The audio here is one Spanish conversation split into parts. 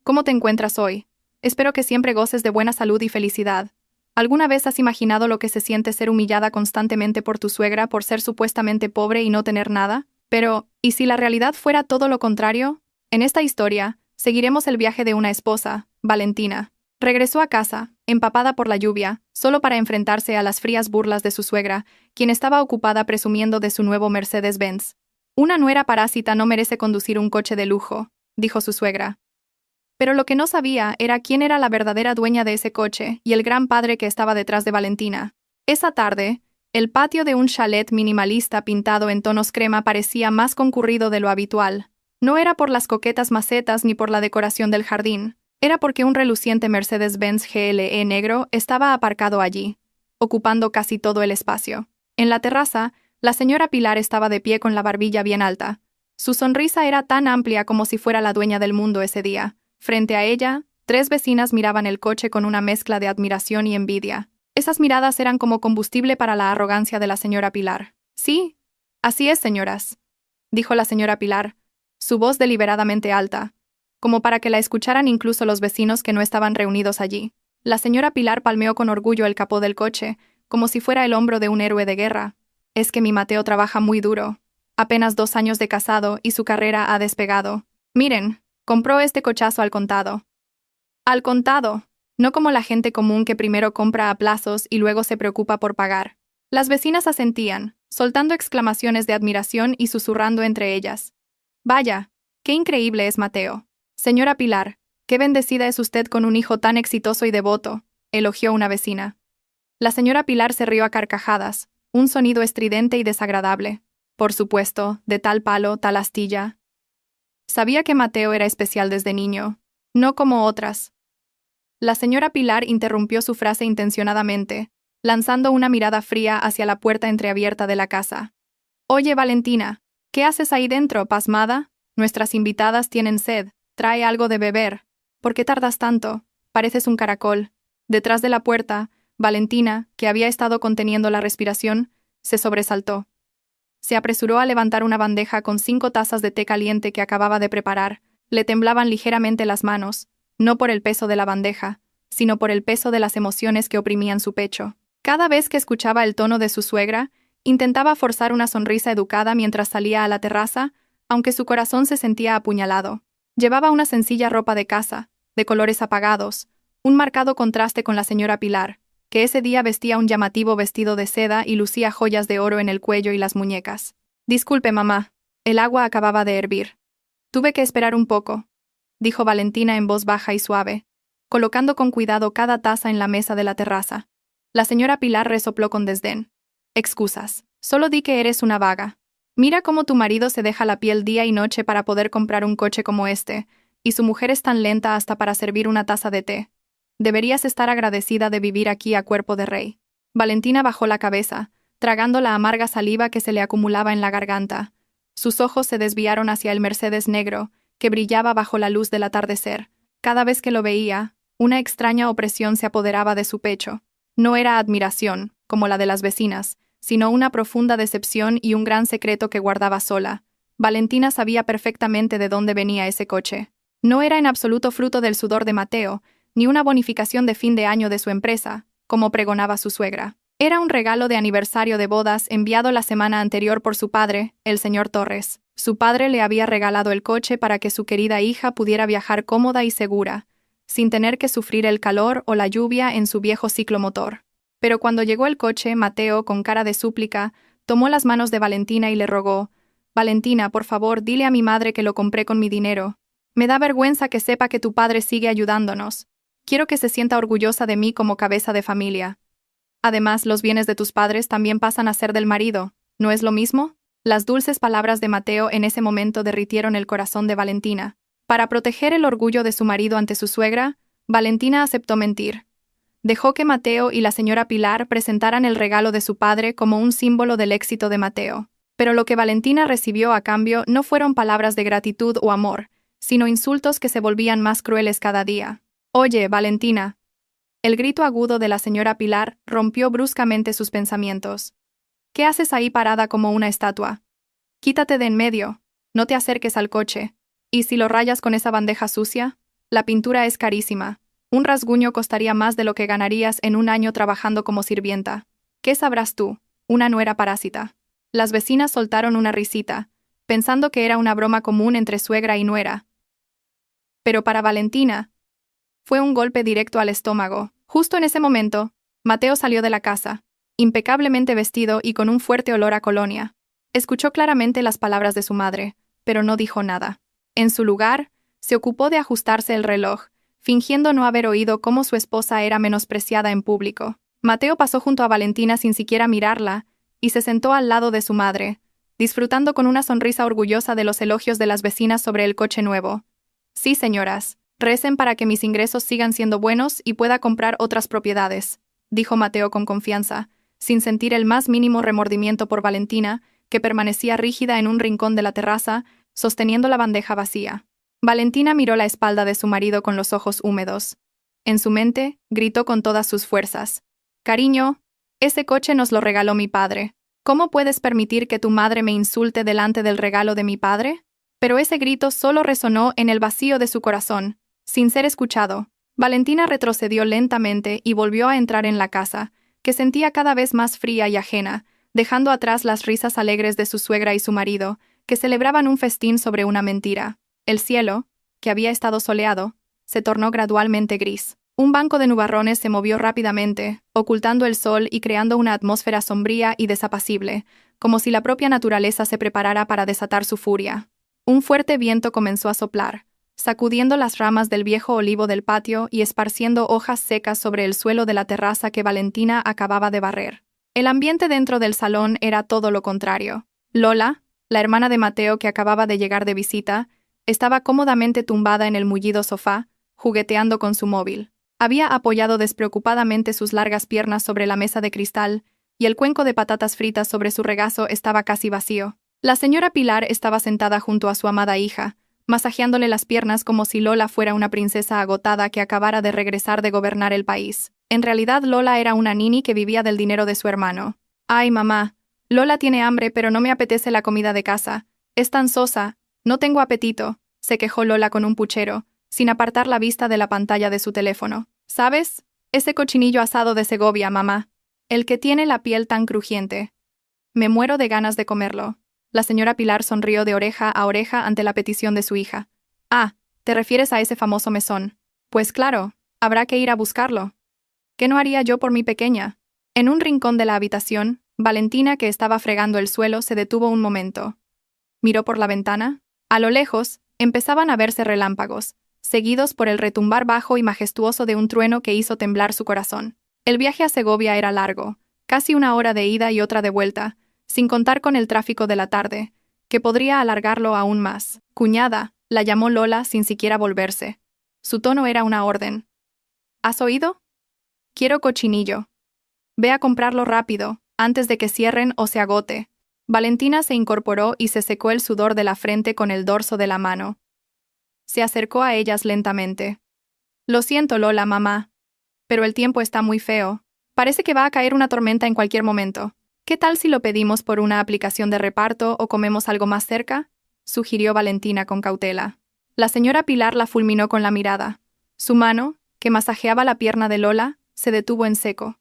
¿Cómo te encuentras hoy? Espero que siempre goces de buena salud y felicidad. ¿Alguna vez has imaginado lo que se siente ser humillada constantemente por tu suegra por ser supuestamente pobre y no tener nada? Pero, ¿y si la realidad fuera todo lo contrario? En esta historia, seguiremos el viaje de una esposa, Valentina. Regresó a casa, empapada por la lluvia, solo para enfrentarse a las frías burlas de su suegra, quien estaba ocupada presumiendo de su nuevo Mercedes-Benz. Una nuera parásita no merece conducir un coche de lujo, dijo su suegra. Pero lo que no sabía era quién era la verdadera dueña de ese coche y el gran padre que estaba detrás de Valentina. Esa tarde, el patio de un chalet minimalista pintado en tonos crema parecía más concurrido de lo habitual. No era por las coquetas macetas ni por la decoración del jardín. Era porque un reluciente Mercedes-Benz GLE negro estaba aparcado allí, ocupando casi todo el espacio. En la terraza, la señora Pilar estaba de pie con la barbilla bien alta. Su sonrisa era tan amplia como si fuera la dueña del mundo ese día. Frente a ella, 3 vecinas miraban el coche con una mezcla de admiración y envidia. Esas miradas eran como combustible para la arrogancia de la señora Pilar. Sí, así es, señoras, dijo la señora Pilar, su voz deliberadamente alta, como para que la escucharan incluso los vecinos que no estaban reunidos allí. La señora Pilar palmeó con orgullo el capó del coche, como si fuera el hombro de un héroe de guerra. Es que mi Mateo trabaja muy duro. Apenas 2 años de casado y su carrera ha despegado. Miren, compró este cochazo al contado. Al contado, no como la gente común que primero compra a plazos y luego se preocupa por pagar. Las vecinas asentían, soltando exclamaciones de admiración y susurrando entre ellas. Vaya, qué increíble es Mateo. Señora Pilar, qué bendecida es usted con un hijo tan exitoso y devoto, elogió una vecina. La señora Pilar se rió a carcajadas, un sonido estridente y desagradable. Por supuesto, de tal palo, tal astilla. Sabía que Mateo era especial desde niño, no como otras. La señora Pilar interrumpió su frase intencionadamente, lanzando una mirada fría hacia la puerta entreabierta de la casa. Oye, Valentina, ¿qué haces ahí dentro, pasmada? Nuestras invitadas tienen sed. Trae algo de beber. ¿Por qué tardas tanto? Pareces un caracol. Detrás de la puerta, Valentina, que había estado conteniendo la respiración, se sobresaltó. Se apresuró a levantar una bandeja con 5 tazas de té caliente que acababa de preparar. Le temblaban ligeramente las manos, no por el peso de la bandeja, sino por el peso de las emociones que oprimían su pecho. Cada vez que escuchaba el tono de su suegra, intentaba forzar una sonrisa educada mientras salía a la terraza, aunque su corazón se sentía apuñalado. Llevaba una sencilla ropa de casa, de colores apagados, un marcado contraste con la señora Pilar, que ese día vestía un llamativo vestido de seda y lucía joyas de oro en el cuello y las muñecas. Disculpe, mamá, el agua acababa de hervir. Tuve que esperar un poco, dijo Valentina en voz baja y suave, colocando con cuidado cada taza en la mesa de la terraza. La señora Pilar resopló con desdén. Excusas, solo di que eres una vaga. Mira cómo tu marido se deja la piel día y noche para poder comprar un coche como este, y su mujer es tan lenta hasta para servir una taza de té. Deberías estar agradecida de vivir aquí a cuerpo de rey. Valentina bajó la cabeza, tragando la amarga saliva que se le acumulaba en la garganta. Sus ojos se desviaron hacia el Mercedes negro, que brillaba bajo la luz del atardecer. Cada vez que lo veía, una extraña opresión se apoderaba de su pecho. No era admiración, como la de las vecinas, sino una profunda decepción y un gran secreto que guardaba sola. Valentina sabía perfectamente de dónde venía ese coche. No era en absoluto fruto del sudor de Mateo, ni una bonificación de fin de año de su empresa, como pregonaba su suegra. Era un regalo de aniversario de bodas enviado la semana anterior por su padre, el señor Torres. Su padre le había regalado el coche para que su querida hija pudiera viajar cómoda y segura, sin tener que sufrir el calor o la lluvia en su viejo ciclomotor. Pero cuando llegó el coche, Mateo, con cara de súplica, tomó las manos de Valentina y le rogó: «Valentina, por favor, dile a mi madre que lo compré con mi dinero. Me da vergüenza que sepa que tu padre sigue ayudándonos. Quiero que se sienta orgullosa de mí como cabeza de familia. Además, los bienes de tus padres también pasan a ser del marido, ¿no es lo mismo?». Las dulces palabras de Mateo en ese momento derritieron el corazón de Valentina. Para proteger el orgullo de su marido ante su suegra, Valentina aceptó mentir. Dejó que Mateo y la señora Pilar presentaran el regalo de su padre como un símbolo del éxito de Mateo. Pero lo que Valentina recibió a cambio no fueron palabras de gratitud o amor, sino insultos que se volvían más crueles cada día. «Oye, Valentina». El grito agudo de la señora Pilar rompió bruscamente sus pensamientos. «¿Qué haces ahí parada como una estatua? Quítate de en medio, no te acerques al coche. ¿Y si lo rayas con esa bandeja sucia?». La pintura es carísima. Un rasguño costaría más de lo que ganarías en un año trabajando como sirvienta. ¿Qué sabrás tú? Una nuera parásita. Las vecinas soltaron una risita, pensando que era una broma común entre suegra y nuera. Pero para Valentina, fue un golpe directo al estómago. Justo en ese momento, Mateo salió de la casa, impecablemente vestido y con un fuerte olor a colonia. Escuchó claramente las palabras de su madre, pero no dijo nada. En su lugar, se ocupó de ajustarse el reloj, fingiendo no haber oído cómo su esposa era menospreciada en público. Mateo pasó junto a Valentina sin siquiera mirarla, y se sentó al lado de su madre, disfrutando con una sonrisa orgullosa de los elogios de las vecinas sobre el coche nuevo. Sí, señoras, recen para que mis ingresos sigan siendo buenos y pueda comprar otras propiedades, dijo Mateo con confianza, sin sentir el más mínimo remordimiento por Valentina, que permanecía rígida en un rincón de la terraza, sosteniendo la bandeja vacía. Valentina miró la espalda de su marido con los ojos húmedos. En su mente, gritó con todas sus fuerzas: «Cariño, ese coche nos lo regaló mi padre. ¿Cómo puedes permitir que tu madre me insulte delante del regalo de mi padre?» Pero ese grito solo resonó en el vacío de su corazón, sin ser escuchado. Valentina retrocedió lentamente y volvió a entrar en la casa, que sentía cada vez más fría y ajena, dejando atrás las risas alegres de su suegra y su marido, que celebraban un festín sobre una mentira. El cielo, que había estado soleado, se tornó gradualmente gris. Un banco de nubarrones se movió rápidamente, ocultando el sol y creando una atmósfera sombría y desapacible, como si la propia naturaleza se preparara para desatar su furia. Un fuerte viento comenzó a soplar, sacudiendo las ramas del viejo olivo del patio y esparciendo hojas secas sobre el suelo de la terraza que Valentina acababa de barrer. El ambiente dentro del salón era todo lo contrario. Lola, la hermana de Mateo que acababa de llegar de visita, estaba cómodamente tumbada en el mullido sofá, jugueteando con su móvil. Había apoyado despreocupadamente sus largas piernas sobre la mesa de cristal, y el cuenco de patatas fritas sobre su regazo estaba casi vacío. La señora Pilar estaba sentada junto a su amada hija, masajeándole las piernas como si Lola fuera una princesa agotada que acabara de regresar de gobernar el país. En realidad Lola era una nini que vivía del dinero de su hermano. «Ay, mamá, Lola tiene hambre pero no me apetece la comida de casa. Es tan sosa, no tengo apetito», se quejó Lola con un puchero, sin apartar la vista de la pantalla de su teléfono. «¿Sabes? Ese cochinillo asado de Segovia, mamá. El que tiene la piel tan crujiente. Me muero de ganas de comerlo». La señora Pilar sonrió de oreja a oreja ante la petición de su hija. «Ah, ¿te refieres a ese famoso mesón? Pues claro, habrá que ir a buscarlo. ¿Qué no haría yo por mi pequeña?» En un rincón de la habitación, Valentina, que estaba fregando el suelo, se detuvo un momento. Miró por la ventana. A lo lejos, empezaban a verse relámpagos, seguidos por el retumbar bajo y majestuoso de un trueno que hizo temblar su corazón. El viaje a Segovia era largo, casi una hora de ida y otra de vuelta, sin contar con el tráfico de la tarde, que podría alargarlo aún más. «Cuñada», la llamó Lola sin siquiera volverse. Su tono era una orden. «¿Has oído? Quiero cochinillo. Ve a comprarlo rápido, antes de que cierren o se agote». Valentina se incorporó y se secó el sudor de la frente con el dorso de la mano. Se acercó a ellas lentamente. «Lo siento, Lola, mamá. Pero el tiempo está muy feo. Parece que va a caer una tormenta en cualquier momento. ¿Qué tal si lo pedimos por una aplicación de reparto o comemos algo más cerca?», sugirió Valentina con cautela. La señora Pilar la fulminó con la mirada. Su mano, que masajeaba la pierna de Lola, se detuvo en seco.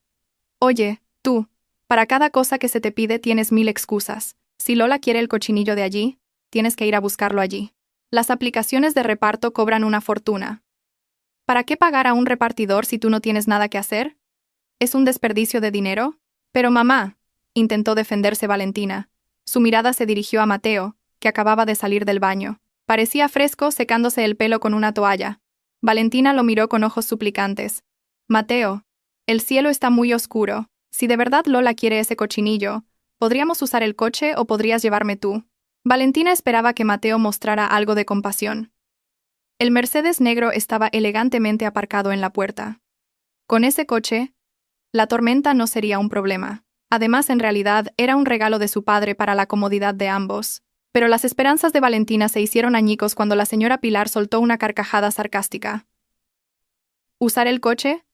«Oye, tú, para cada cosa que se te pide tienes 1000 excusas. Si Lola quiere el cochinillo de allí, tienes que ir a buscarlo allí. Las aplicaciones de reparto cobran una fortuna. ¿Para qué pagar a un repartidor si tú no tienes nada que hacer? ¿Es un desperdicio de dinero?» «Pero mamá», intentó defenderse Valentina. Su mirada se dirigió a Mateo, que acababa de salir del baño. Parecía fresco, secándose el pelo con una toalla. Valentina lo miró con ojos suplicantes. «Mateo, el cielo está muy oscuro. Si de verdad Lola quiere ese cochinillo, ¿podríamos usar el coche o podrías llevarme tú?» Valentina esperaba que Mateo mostrara algo de compasión. El Mercedes negro estaba elegantemente aparcado en la puerta. Con ese coche, la tormenta no sería un problema. Además, en realidad, era un regalo de su padre para la comodidad de ambos. Pero las esperanzas de Valentina se hicieron añicos cuando la señora Pilar soltó una carcajada sarcástica. «¿Usar el coche?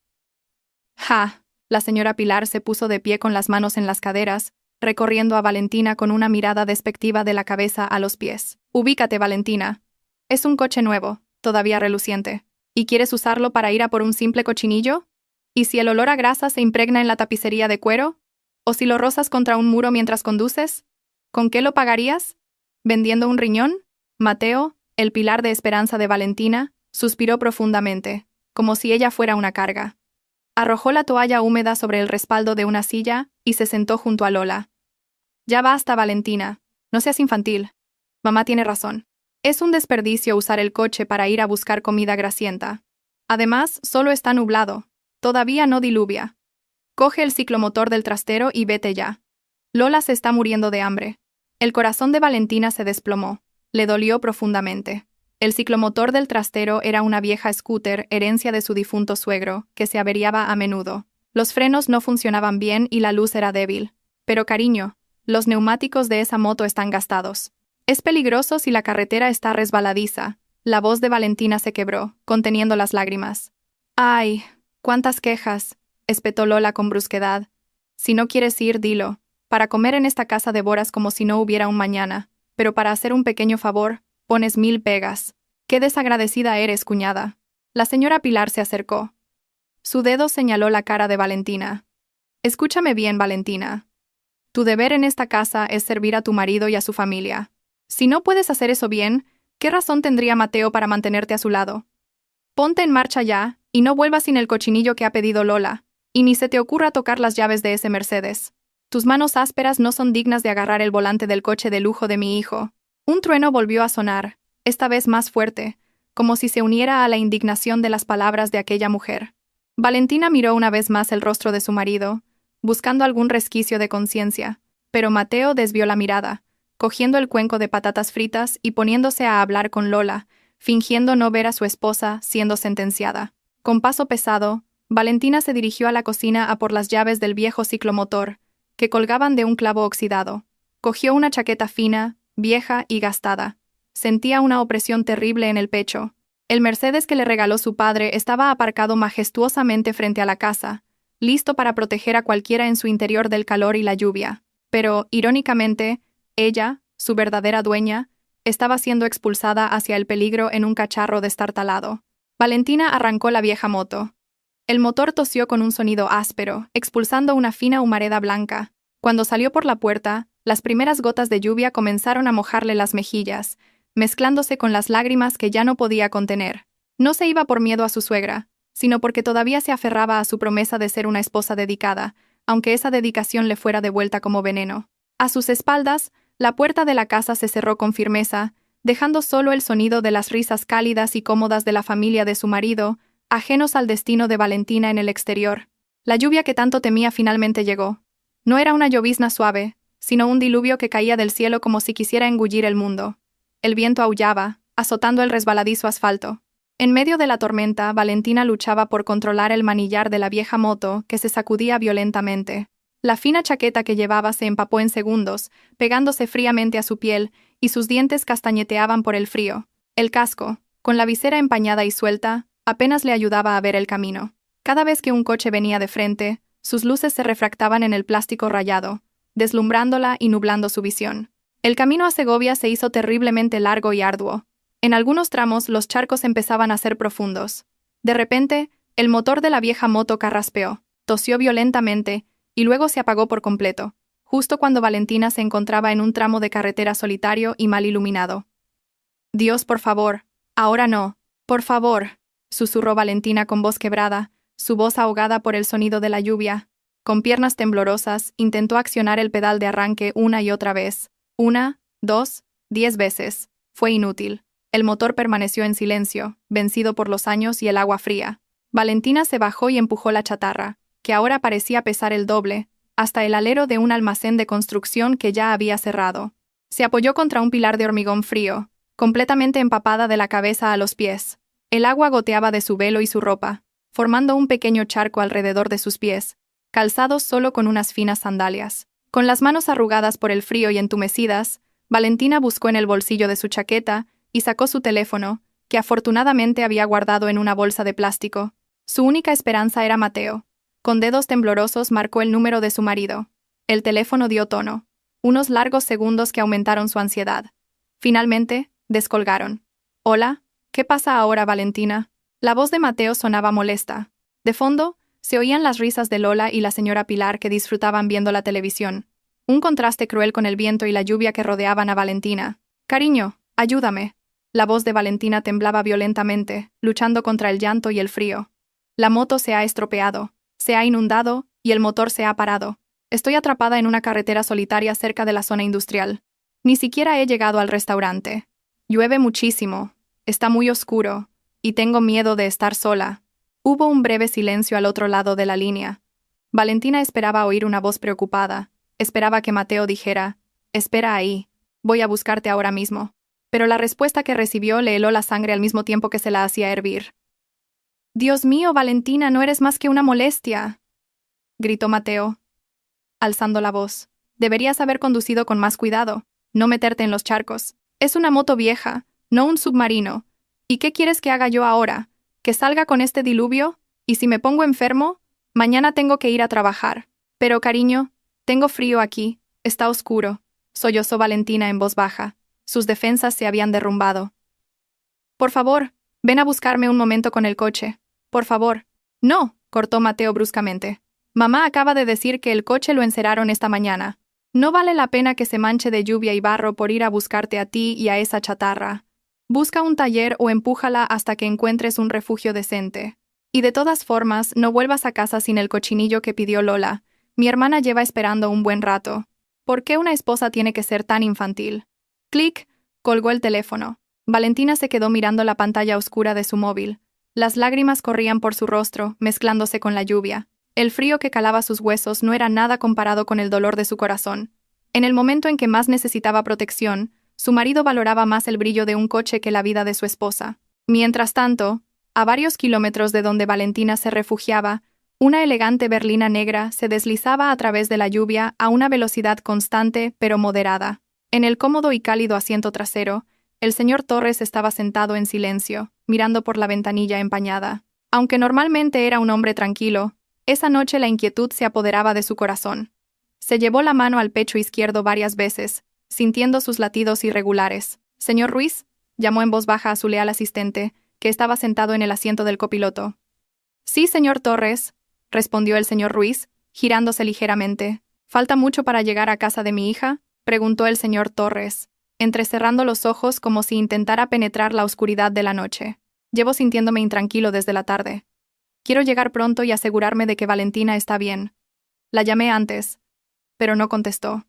¡Ja!». La señora Pilar se puso de pie con las manos en las caderas, recorriendo a Valentina con una mirada despectiva de la cabeza a los pies. «Ubícate, Valentina. Es un coche nuevo, todavía reluciente. ¿Y quieres usarlo para ir a por un simple cochinillo? ¿Y si el olor a grasa se impregna en la tapicería de cuero? ¿O si lo rozas contra un muro mientras conduces? ¿Con qué lo pagarías? ¿Vendiendo un riñón? Mateo, el pilar de esperanza de Valentina, suspiró profundamente, como si ella fuera una carga. Arrojó la toalla húmeda sobre el respaldo de una silla y se sentó junto a Lola. Ya basta, Valentina. No seas infantil. Mamá tiene razón. Es un desperdicio usar el coche para ir a buscar comida grasienta. Además, solo está nublado. Todavía no diluvia. Coge el ciclomotor del trastero y vete ya. Lola se está muriendo de hambre. El corazón de Valentina se desplomó. Le dolió profundamente. El ciclomotor del trastero era una vieja scooter, herencia de su difunto suegro, que se averiaba a menudo. Los frenos no funcionaban bien y la luz era débil. Pero cariño, los neumáticos de esa moto están gastados. Es peligroso si la carretera está resbaladiza. La voz de Valentina se quebró, conteniendo las lágrimas. ¡Ay! ¡Cuántas quejas! Espetó Lola con brusquedad. Si no quieres ir, dilo. Para comer en esta casa devoras como si no hubiera un mañana, pero para hacer un pequeño favor, pones 1000 pegas. ¡Qué desagradecida eres, cuñada! La señora Pilar se acercó. Su dedo señaló la cara de Valentina. Escúchame bien, Valentina. Tu deber en esta casa es servir a tu marido y a su familia. Si no puedes hacer eso bien, ¿qué razón tendría Mateo para mantenerte a su lado? Ponte en marcha ya, y no vuelvas sin el cochinillo que ha pedido Lola, y ni se te ocurra tocar las llaves de ese Mercedes. Tus manos ásperas no son dignas de agarrar el volante del coche de lujo de mi hijo. Un trueno volvió a sonar, esta vez más fuerte, como si se uniera a la indignación de las palabras de aquella mujer. Valentina miró una vez más el rostro de su marido, buscando algún resquicio de conciencia, pero Mateo desvió la mirada, cogiendo el cuenco de patatas fritas y poniéndose a hablar con Lola, fingiendo no ver a su esposa siendo sentenciada. Con paso pesado, Valentina se dirigió a la cocina a por las llaves del viejo ciclomotor, que colgaban de un clavo oxidado. Cogió una chaqueta fina, vieja y gastada. Sentía una opresión terrible en el pecho. El Mercedes que le regaló su padre estaba aparcado majestuosamente frente a la casa, listo para proteger a cualquiera en su interior del calor y la lluvia. Pero, irónicamente, ella, su verdadera dueña, estaba siendo expulsada hacia el peligro en un cacharro destartalado. Valentina arrancó la vieja moto. El motor tosió con un sonido áspero, expulsando una fina humareda blanca. Cuando salió por la puerta, las primeras gotas de lluvia comenzaron a mojarle las mejillas, mezclándose con las lágrimas que ya no podía contener. No se iba por miedo a su suegra, sino porque todavía se aferraba a su promesa de ser una esposa dedicada, aunque esa dedicación le fuera devuelta como veneno. A sus espaldas, la puerta de la casa se cerró con firmeza, dejando solo el sonido de las risas cálidas y cómodas de la familia de su marido, ajenos al destino de Valentina en el exterior. La lluvia que tanto temía finalmente llegó. No era una llovizna suave, sino un diluvio que caía del cielo como si quisiera engullir el mundo. El viento aullaba, azotando el resbaladizo asfalto. En medio de la tormenta, Valentina luchaba por controlar el manillar de la vieja moto que se sacudía violentamente. La fina chaqueta que llevaba se empapó en segundos, pegándose fríamente a su piel, y sus dientes castañeteaban por el frío. El casco, con la visera empañada y suelta, apenas le ayudaba a ver el camino. Cada vez que un coche venía de frente, sus luces se refractaban en el plástico rayado, deslumbrándola y nublando su visión. El camino a Segovia se hizo terriblemente largo y arduo. En algunos tramos los charcos empezaban a ser profundos. De repente, el motor de la vieja moto carraspeó, tosió violentamente, y luego se apagó por completo, justo cuando Valentina se encontraba en un tramo de carretera solitario y mal iluminado. «Dios, por favor, ahora no, por favor», susurró Valentina con voz quebrada, su voz ahogada por el sonido de la lluvia. Con piernas temblorosas, intentó accionar el pedal de arranque una y otra vez. 1, 2, 10 veces. Fue inútil. El motor permaneció en silencio, vencido por los años y el agua fría. Valentina se bajó y empujó la chatarra, que ahora parecía pesar el doble, hasta el alero de un almacén de construcción que ya había cerrado. Se apoyó contra un pilar de hormigón frío, completamente empapada de la cabeza a los pies. El agua goteaba de su velo y su ropa, formando un pequeño charco alrededor de sus pies, calzados solo con unas finas sandalias. Con las manos arrugadas por el frío y entumecidas, Valentina buscó en el bolsillo de su chaqueta y sacó su teléfono, que afortunadamente había guardado en una bolsa de plástico. Su única esperanza era Mateo. Con dedos temblorosos marcó el número de su marido. El teléfono dio tono. Unos largos segundos que aumentaron su ansiedad. Finalmente, descolgaron. «Hola, ¿qué pasa ahora, Valentina?» La voz de Mateo sonaba molesta. De fondo, se oían las risas de Lola y la señora Pilar que disfrutaban viendo la televisión. Un contraste cruel con el viento y la lluvia que rodeaban a Valentina. «Cariño, ayúdame». La voz de Valentina temblaba violentamente, luchando contra el llanto y el frío. La moto se ha estropeado, se ha inundado y el motor se ha parado. Estoy atrapada en una carretera solitaria cerca de la zona industrial. Ni siquiera he llegado al restaurante. Llueve muchísimo, está muy oscuro, y tengo miedo de estar sola. Hubo un breve silencio al otro lado de la línea. Valentina esperaba oír una voz preocupada. Esperaba que Mateo dijera: «Espera ahí, voy a buscarte ahora mismo». Pero la respuesta que recibió le heló la sangre al mismo tiempo que se la hacía hervir. «Dios mío, Valentina, no eres más que una molestia», gritó Mateo, alzando la voz. «Deberías haber conducido con más cuidado, no meterte en los charcos. Es una moto vieja, no un submarino. ¿Y qué quieres que haga yo ahora? ¿Que salga con este diluvio? ¿Y si me pongo enfermo? Mañana tengo que ir a trabajar». «Pero, cariño, tengo frío aquí, está oscuro», sollozó Valentina en voz baja. Sus defensas se habían derrumbado. «Por favor, ven a buscarme un momento con el coche. Por favor». «No», cortó Mateo bruscamente. «Mamá acaba de decir que el coche lo enceraron esta mañana. No vale la pena que se manche de lluvia y barro por ir a buscarte a ti y a esa chatarra. Busca un taller o empújala hasta que encuentres un refugio decente. Y de todas formas, no vuelvas a casa sin el cochinillo que pidió Lola. Mi hermana lleva esperando un buen rato. ¿Por qué una esposa tiene que ser tan infantil?» Clic, colgó el teléfono. Valentina se quedó mirando la pantalla oscura de su móvil. Las lágrimas corrían por su rostro, mezclándose con la lluvia. El frío que calaba sus huesos no era nada comparado con el dolor de su corazón. En el momento en que más necesitaba protección, su marido valoraba más el brillo de un coche que la vida de su esposa. Mientras tanto, a varios kilómetros de donde Valentina se refugiaba, una elegante berlina negra se deslizaba a través de la lluvia a una velocidad constante pero moderada. En el cómodo y cálido asiento trasero, el señor Torres estaba sentado en silencio, mirando por la ventanilla empañada. Aunque normalmente era un hombre tranquilo, esa noche la inquietud se apoderaba de su corazón. Se llevó la mano al pecho izquierdo varias veces, sintiendo sus latidos irregulares. «Señor Ruiz», llamó en voz baja a su leal asistente, que estaba sentado en el asiento del copiloto. «Sí, señor Torres», respondió el señor Ruiz, girándose ligeramente. «¿Falta mucho para llegar a casa de mi hija?», preguntó el señor Torres, entrecerrando los ojos como si intentara penetrar la oscuridad de la noche. «Llevo sintiéndome intranquilo desde la tarde. Quiero llegar pronto y asegurarme de que Valentina está bien. La llamé antes, pero no contestó.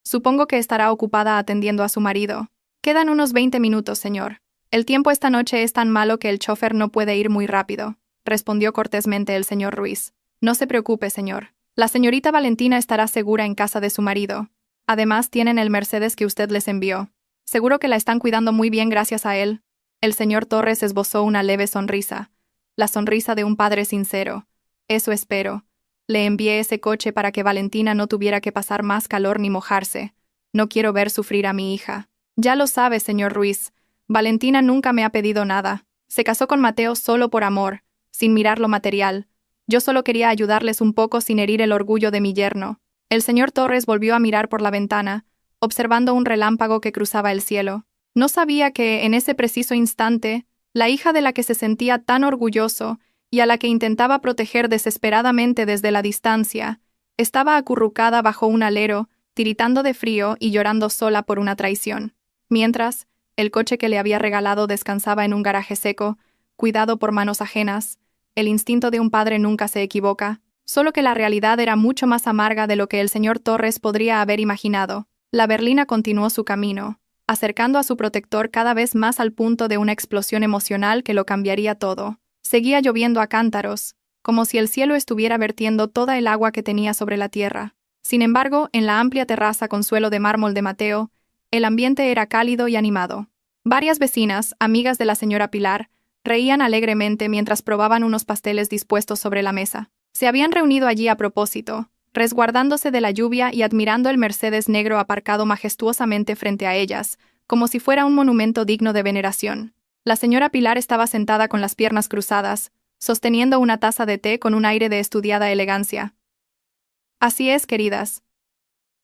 Supongo que estará ocupada atendiendo a su marido. Quedan unos 20 minutos, señor. El tiempo esta noche es tan malo que el chofer no puede ir muy rápido», respondió cortésmente el señor Ruiz. «No se preocupe, señor. La señorita Valentina estará segura en casa de su marido. Además, tienen el Mercedes que usted les envió. Seguro que la están cuidando muy bien gracias a él». El señor Torres esbozó una leve sonrisa. La sonrisa de un padre sincero. «Eso espero. Le envié ese coche para que Valentina no tuviera que pasar más calor ni mojarse. No quiero ver sufrir a mi hija». «Ya lo sabe, señor Ruiz. Valentina nunca me ha pedido nada. Se casó con Mateo solo por amor, sin mirar lo material. Yo solo quería ayudarles un poco sin herir el orgullo de mi yerno». El señor Torres volvió a mirar por la ventana, observando un relámpago que cruzaba el cielo. No sabía que, en ese preciso instante, la hija de la que se sentía tan orgulloso y a la que intentaba proteger desesperadamente desde la distancia, estaba acurrucada bajo un alero, tiritando de frío y llorando sola por una traición. Mientras, el coche que le había regalado descansaba en un garaje seco, cuidado por manos ajenas. El instinto de un padre nunca se equivoca, solo que la realidad era mucho más amarga de lo que el señor Torres podría haber imaginado. La berlina continuó su camino, acercando a su protector cada vez más al punto de una explosión emocional que lo cambiaría todo. Seguía lloviendo a cántaros, como si el cielo estuviera vertiendo toda el agua que tenía sobre la tierra. Sin embargo, en la amplia terraza con suelo de mármol de Mateo, el ambiente era cálido y animado. Varias vecinas, amigas de la señora Pilar, reían alegremente mientras probaban unos pasteles dispuestos sobre la mesa. Se habían reunido allí a propósito, resguardándose de la lluvia y admirando el Mercedes negro aparcado majestuosamente frente a ellas, como si fuera un monumento digno de veneración. La señora Pilar estaba sentada con las piernas cruzadas, sosteniendo una taza de té con un aire de estudiada elegancia. «Así es, queridas.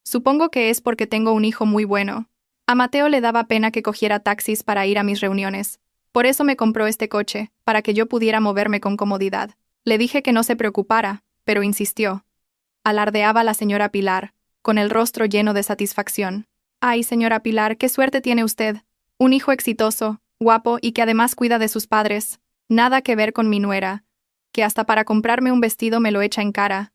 Supongo que es porque tengo un hijo muy bueno. A Mateo le daba pena que cogiera taxis para ir a mis reuniones. Por eso me compró este coche, para que yo pudiera moverme con comodidad. Le dije que no se preocupara, pero insistió. Alardeaba la señora Pilar, con el rostro lleno de satisfacción. Ay, señora Pilar, qué suerte tiene usted. Un hijo exitoso, guapo y que además cuida de sus padres. Nada que ver con mi nuera, que hasta para comprarme un vestido me lo echa en cara,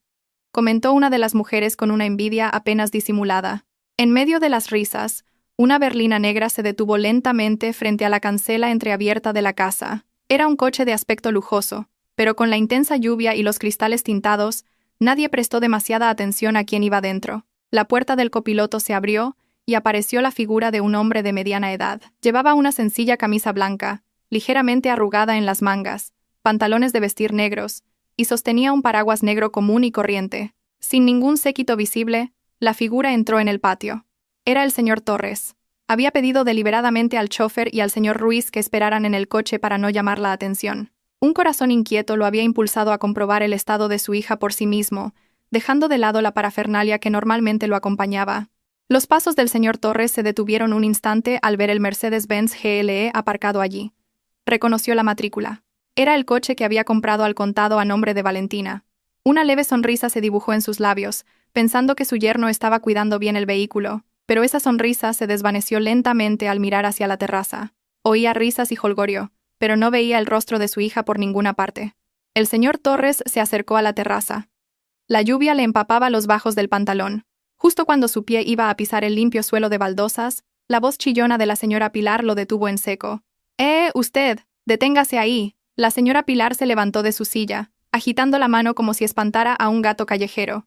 comentó una de las mujeres con una envidia apenas disimulada. En medio de las risas, una berlina negra se detuvo lentamente frente a la cancela entreabierta de la casa. Era un coche de aspecto lujoso, pero con la intensa lluvia y los cristales tintados, nadie prestó demasiada atención a quién iba dentro. La puerta del copiloto se abrió y apareció la figura de un hombre de mediana edad. Llevaba una sencilla camisa blanca, ligeramente arrugada en las mangas, pantalones de vestir negros, y sostenía un paraguas negro común y corriente. Sin ningún séquito visible, la figura entró en el patio. Era el señor Torres. Había pedido deliberadamente al chofer y al señor Ruiz que esperaran en el coche para no llamar la atención. Un corazón inquieto lo había impulsado a comprobar el estado de su hija por sí mismo, dejando de lado la parafernalia que normalmente lo acompañaba. Los pasos del señor Torres se detuvieron un instante al ver el Mercedes-Benz GLE aparcado allí. Reconoció la matrícula. Era el coche que había comprado al contado a nombre de Valentina. Una leve sonrisa se dibujó en sus labios, pensando que su yerno estaba cuidando bien el vehículo, pero esa sonrisa se desvaneció lentamente al mirar hacia la terraza. Oía risas y jolgorio, pero no veía el rostro de su hija por ninguna parte. El señor Torres se acercó a la terraza. La lluvia le empapaba los bajos del pantalón. Justo cuando su pie iba a pisar el limpio suelo de baldosas, la voz chillona de la señora Pilar lo detuvo en seco. Usted! Deténgase ahí. La señora Pilar se levantó de su silla, agitando la mano como si espantara a un gato callejero.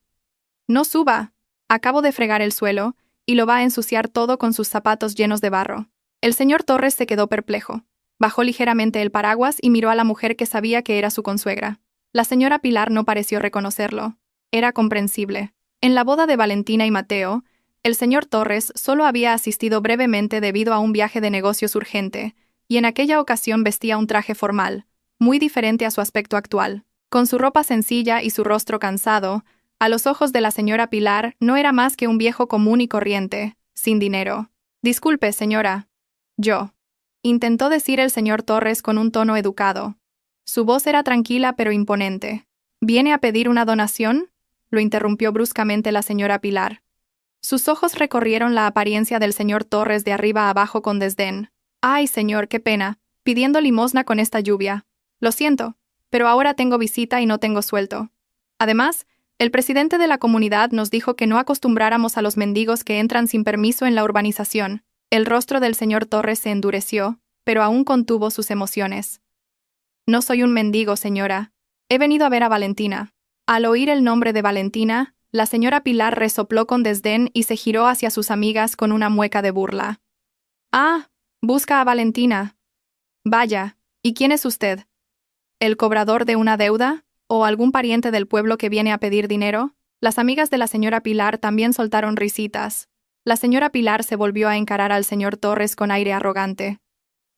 No suba. Acabo de fregar el suelo, y lo va a ensuciar todo con sus zapatos llenos de barro. El señor Torres se quedó perplejo. Bajó ligeramente el paraguas y miró a la mujer que sabía que era su consuegra. La señora Pilar no pareció reconocerlo. Era comprensible. En la boda de Valentina y Mateo, el señor Torres solo había asistido brevemente debido a un viaje de negocios urgente, y en aquella ocasión vestía un traje formal, muy diferente a su aspecto actual. Con su ropa sencilla y su rostro cansado, a los ojos de la señora Pilar no era más que un viejo común y corriente, sin dinero. Disculpe, señora. Yo. Intentó decir el señor Torres con un tono educado. Su voz era tranquila pero imponente. ¿Viene a pedir una donación?, lo interrumpió bruscamente la señora Pilar. Sus ojos recorrieron la apariencia del señor Torres de arriba a abajo con desdén. «Ay, señor, qué pena, pidiendo limosna con esta lluvia. Lo siento, pero ahora tengo visita y no tengo sueldo. Además, el presidente de la comunidad nos dijo que no acostumbráramos a los mendigos que entran sin permiso en la urbanización». El rostro del señor Torres se endureció, pero aún contuvo sus emociones. «No soy un mendigo, señora. He venido a ver a Valentina». Al oír el nombre de Valentina, la señora Pilar resopló con desdén y se giró hacia sus amigas con una mueca de burla. «Ah, busca a Valentina. Vaya, ¿y quién es usted? ¿El cobrador de una deuda? ¿O algún pariente del pueblo que viene a pedir dinero?». Las amigas de la señora Pilar también soltaron risitas. La señora Pilar se volvió a encarar al señor Torres con aire arrogante.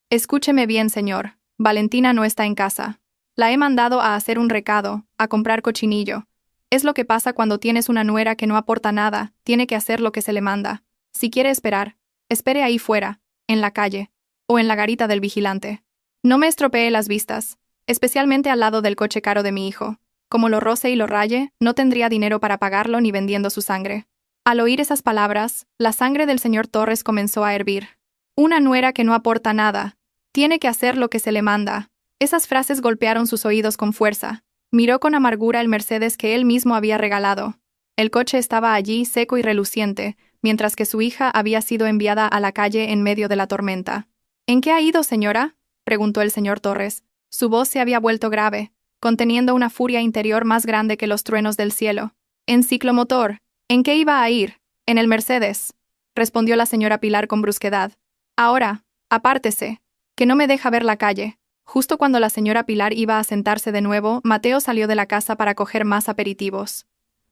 «Escúcheme bien, señor. Valentina no está en casa. La he mandado a hacer un recado, a comprar cochinillo. Es lo que pasa cuando tienes una nuera que no aporta nada, tiene que hacer lo que se le manda. Si quiere esperar, espere ahí fuera, en la calle, o en la garita del vigilante. No me estropee las vistas, especialmente al lado del coche caro de mi hijo. Como lo roce y lo raye, no tendría dinero para pagarlo ni vendiendo su sangre». Al oír esas palabras, la sangre del señor Torres comenzó a hervir. «Una nuera que no aporta nada. Tiene que hacer lo que se le manda». Esas frases golpearon sus oídos con fuerza. Miró con amargura el Mercedes que él mismo había regalado. El coche estaba allí seco y reluciente, mientras que su hija había sido enviada a la calle en medio de la tormenta. «¿En qué ha ido, señora?», preguntó el señor Torres. Su voz se había vuelto grave, conteniendo una furia interior más grande que los truenos del cielo. «En ciclomotor. ¿En qué iba a ir? En el Mercedes», respondió la señora Pilar con brusquedad. «Ahora, apártese, que no me deja ver la calle». Justo cuando la señora Pilar iba a sentarse de nuevo, Mateo salió de la casa para coger más aperitivos.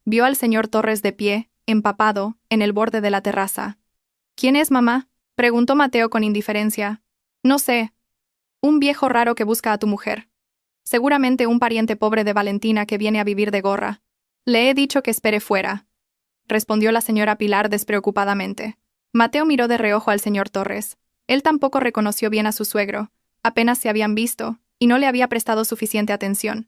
Vio al señor Torres de pie, empapado, en el borde de la terraza. «¿Quién es, mamá?», preguntó Mateo con indiferencia. «No sé. Un viejo raro que busca a tu mujer. Seguramente un pariente pobre de Valentina que viene a vivir de gorra. Le he dicho que espere fuera», respondió la señora Pilar despreocupadamente. Mateo miró de reojo al señor Torres. Él tampoco reconoció bien a su suegro. Apenas se habían visto, y no le había prestado suficiente atención.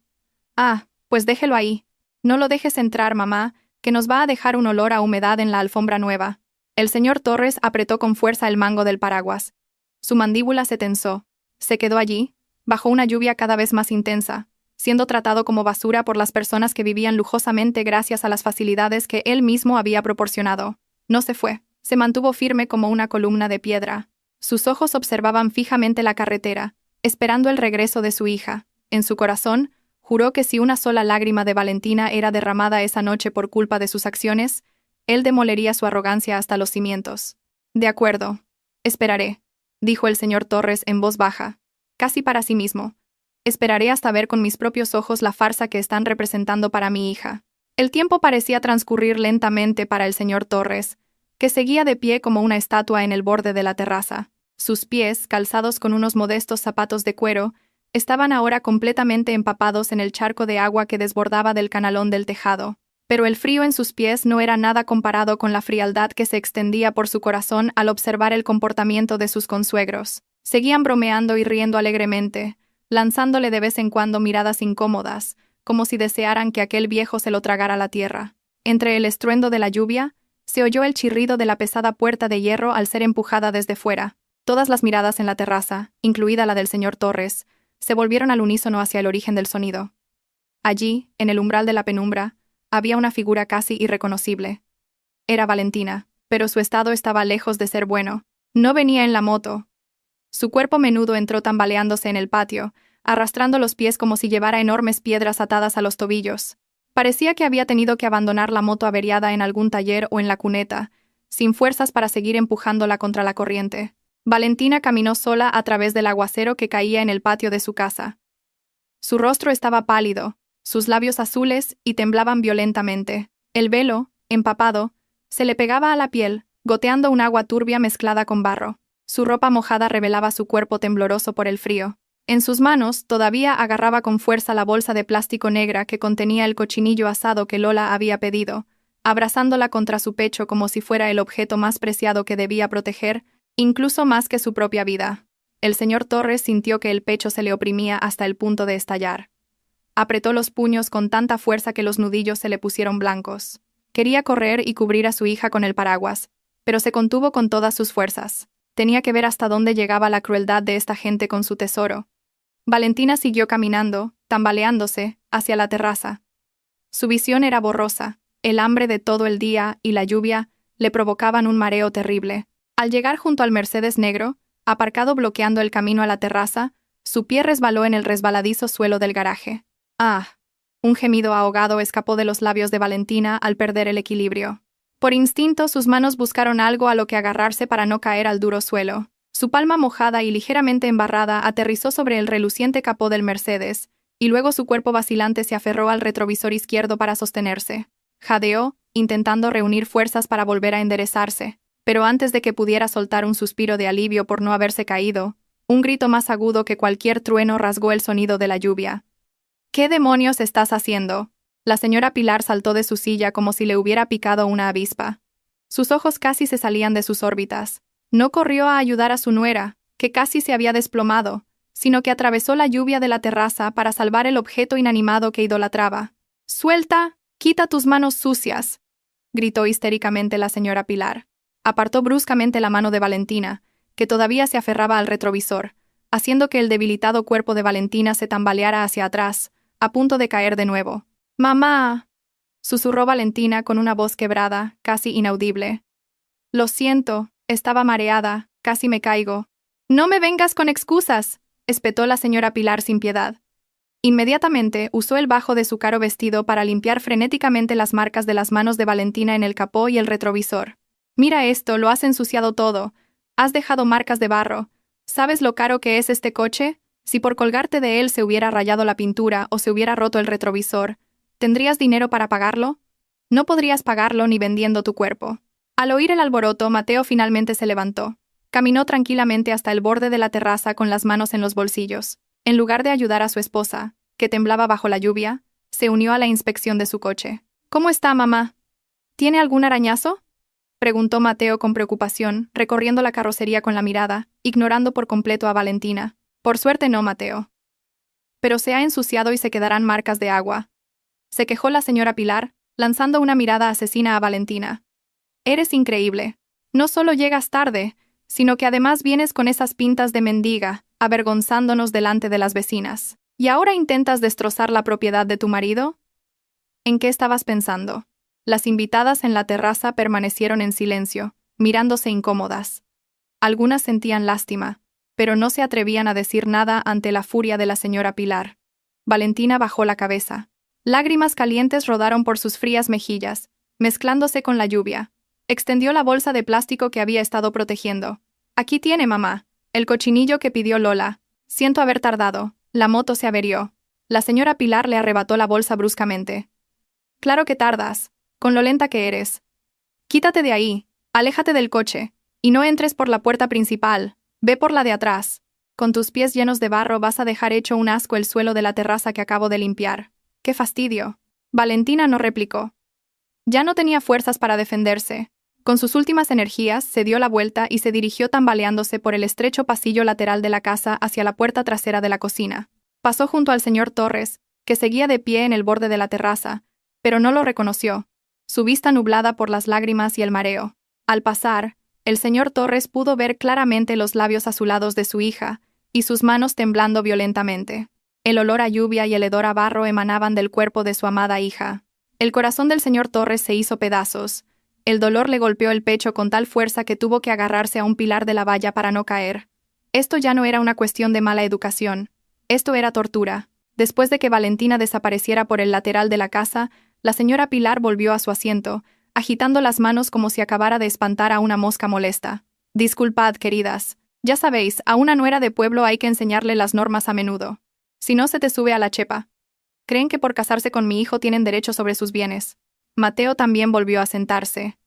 Ah, pues déjelo ahí. No lo dejes entrar, mamá, que nos va a dejar un olor a humedad en la alfombra nueva. El señor Torres apretó con fuerza el mango del paraguas. Su mandíbula se tensó. Se quedó allí, bajo una lluvia cada vez más intensa, siendo tratado como basura por las personas que vivían lujosamente gracias a las facilidades que él mismo había proporcionado. No se fue. Se mantuvo firme como una columna de piedra. Sus ojos observaban fijamente la carretera, esperando el regreso de su hija. En su corazón, juró que si una sola lágrima de Valentina era derramada esa noche por culpa de sus acciones, él demolería su arrogancia hasta los cimientos. «De acuerdo. Esperaré», dijo el señor Torres en voz baja, casi para sí mismo. «Esperaré hasta ver con mis propios ojos la farsa que están representando para mi hija». El tiempo parecía transcurrir lentamente para el señor Torres, que seguía de pie como una estatua en el borde de la terraza. Sus pies, calzados con unos modestos zapatos de cuero, estaban ahora completamente empapados en el charco de agua que desbordaba del canalón del tejado. Pero el frío en sus pies no era nada comparado con la frialdad que se extendía por su corazón al observar el comportamiento de sus consuegros. Seguían bromeando y riendo alegremente, lanzándole de vez en cuando miradas incómodas, como si desearan que aquel viejo se lo tragara la tierra. Entre el estruendo de la lluvia, se oyó el chirrido de la pesada puerta de hierro al ser empujada desde fuera. Todas las miradas en la terraza, incluida la del señor Torres, se volvieron al unísono hacia el origen del sonido. Allí, en el umbral de la penumbra, había una figura casi irreconocible. Era Valentina, pero su estado estaba lejos de ser bueno. No venía en la moto. Su cuerpo menudo entró tambaleándose en el patio, arrastrando los pies como si llevara enormes piedras atadas a los tobillos. Parecía que había tenido que abandonar la moto averiada en algún taller o en la cuneta, sin fuerzas para seguir empujándola contra la corriente. Valentina caminó sola a través del aguacero que caía en el patio de su casa. Su rostro estaba pálido, sus labios azules y temblaban violentamente. El velo, empapado, se le pegaba a la piel, goteando un agua turbia mezclada con barro. Su ropa mojada revelaba su cuerpo tembloroso por el frío. En sus manos todavía agarraba con fuerza la bolsa de plástico negra que contenía el cochinillo asado que Lola había pedido, abrazándola contra su pecho como si fuera el objeto más preciado que debía proteger, incluso más que su propia vida. El señor Torres sintió que el pecho se le oprimía hasta el punto de estallar. Apretó los puños con tanta fuerza que los nudillos se le pusieron blancos. Quería correr y cubrir a su hija con el paraguas, pero se contuvo con todas sus fuerzas. Tenía que ver hasta dónde llegaba la crueldad de esta gente con su tesoro. Valentina siguió caminando, tambaleándose, hacia la terraza. Su visión era borrosa, el hambre de todo el día y la lluvia le provocaban un mareo terrible. Al llegar junto al Mercedes negro, aparcado bloqueando el camino a la terraza, su pie resbaló en el resbaladizo suelo del garaje. ¡Ah! Un gemido ahogado escapó de los labios de Valentina al perder el equilibrio. Por instinto, sus manos buscaron algo a lo que agarrarse para no caer al duro suelo. Su palma mojada y ligeramente embarrada aterrizó sobre el reluciente capó del Mercedes, y luego su cuerpo vacilante se aferró al retrovisor izquierdo para sostenerse. Jadeó, intentando reunir fuerzas para volver a enderezarse, pero antes de que pudiera soltar un suspiro de alivio por no haberse caído, un grito más agudo que cualquier trueno rasgó el sonido de la lluvia. «¿Qué demonios estás haciendo?». La señora Pilar saltó de su silla como si le hubiera picado una avispa. Sus ojos casi se salían de sus órbitas. No corrió a ayudar a su nuera, que casi se había desplomado, sino que atravesó la lluvia de la terraza para salvar el objeto inanimado que idolatraba. «¡Suelta! ¡Quita tus manos sucias!», gritó histéricamente la señora Pilar. Apartó bruscamente la mano de Valentina, que todavía se aferraba al retrovisor, haciendo que el debilitado cuerpo de Valentina se tambaleara hacia atrás, a punto de caer de nuevo. «¡Mamá!», susurró Valentina con una voz quebrada, casi inaudible. «Lo siento, estaba mareada, casi me caigo». «No me vengas con excusas», espetó la señora Pilar sin piedad. Inmediatamente usó el bajo de su caro vestido para limpiar frenéticamente las marcas de las manos de Valentina en el capó y el retrovisor. «Mira esto, lo has ensuciado todo. Has dejado marcas de barro. ¿Sabes lo caro que es este coche? Si por colgarte de él se hubiera rayado la pintura o se hubiera roto el retrovisor, ¿tendrías dinero para pagarlo? No podrías pagarlo ni vendiendo tu cuerpo». Al oír el alboroto, Mateo finalmente se levantó. Caminó tranquilamente hasta el borde de la terraza con las manos en los bolsillos. En lugar de ayudar a su esposa, que temblaba bajo la lluvia, se unió a la inspección de su coche. «¿Cómo está, mamá? ¿Tiene algún arañazo?», preguntó Mateo con preocupación, recorriendo la carrocería con la mirada, ignorando por completo a Valentina. Por suerte no, Mateo. Pero se ha ensuciado y se quedarán marcas de agua. Se quejó la señora Pilar, lanzando una mirada asesina a Valentina. Eres increíble. No solo llegas tarde, sino que además vienes con esas pintas de mendiga, avergonzándonos delante de las vecinas. ¿Y ahora intentas destrozar la propiedad de tu marido? ¿En qué estabas pensando? Las invitadas en la terraza permanecieron en silencio, mirándose incómodas. Algunas sentían lástima, pero no se atrevían a decir nada ante la furia de la señora Pilar. Valentina bajó la cabeza. Lágrimas calientes rodaron por sus frías mejillas, mezclándose con la lluvia. Extendió la bolsa de plástico que había estado protegiendo. Aquí tiene, mamá, el cochinillo que pidió Lola. Siento haber tardado. La moto se averió. La señora Pilar le arrebató la bolsa bruscamente. Claro que tardas, con lo lenta que eres. Quítate de ahí, aléjate del coche, y no entres por la puerta principal, ve por la de atrás. Con tus pies llenos de barro vas a dejar hecho un asco el suelo de la terraza que acabo de limpiar. ¡Qué fastidio! Valentina no replicó. Ya no tenía fuerzas para defenderse. Con sus últimas energías, se dio la vuelta y se dirigió tambaleándose por el estrecho pasillo lateral de la casa hacia la puerta trasera de la cocina. Pasó junto al señor Torres, que seguía de pie en el borde de la terraza, pero no lo reconoció, su vista nublada por las lágrimas y el mareo. Al pasar, el señor Torres pudo ver claramente los labios azulados de su hija, y sus manos temblando violentamente. El olor a lluvia y el hedor a barro emanaban del cuerpo de su amada hija. El corazón del señor Torres se hizo pedazos. El dolor le golpeó el pecho con tal fuerza que tuvo que agarrarse a un pilar de la valla para no caer. Esto ya no era una cuestión de mala educación. Esto era tortura. Después de que Valentina desapareciera por el lateral de la casa, la señora Pilar volvió a su asiento, agitando las manos como si acabara de espantar a una mosca molesta. Disculpad, queridas. Ya sabéis, a una nuera de pueblo hay que enseñarle las normas a menudo. Si no, se te sube a la chepa. Creen que por casarse con mi hijo tienen derecho sobre sus bienes. Mateo también volvió a sentarse.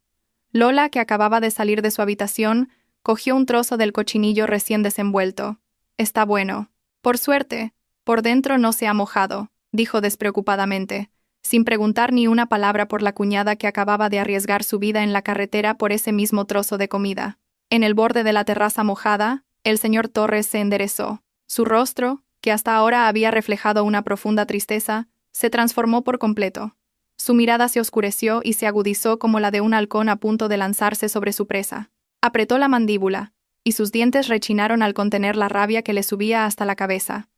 Lola, que acababa de salir de su habitación, cogió un trozo del cochinillo recién desenvuelto. Está bueno. Por suerte, por dentro no se ha mojado, dijo despreocupadamente, sin preguntar ni una palabra por la cuñada que acababa de arriesgar su vida en la carretera por ese mismo trozo de comida. En el borde de la terraza mojada, el señor Torres se enderezó. Su rostro, que hasta ahora había reflejado una profunda tristeza, se transformó por completo. Su mirada se oscureció y se agudizó como la de un halcón a punto de lanzarse sobre su presa. Apretó la mandíbula, y sus dientes rechinaron al contener la rabia que le subía hasta la cabeza.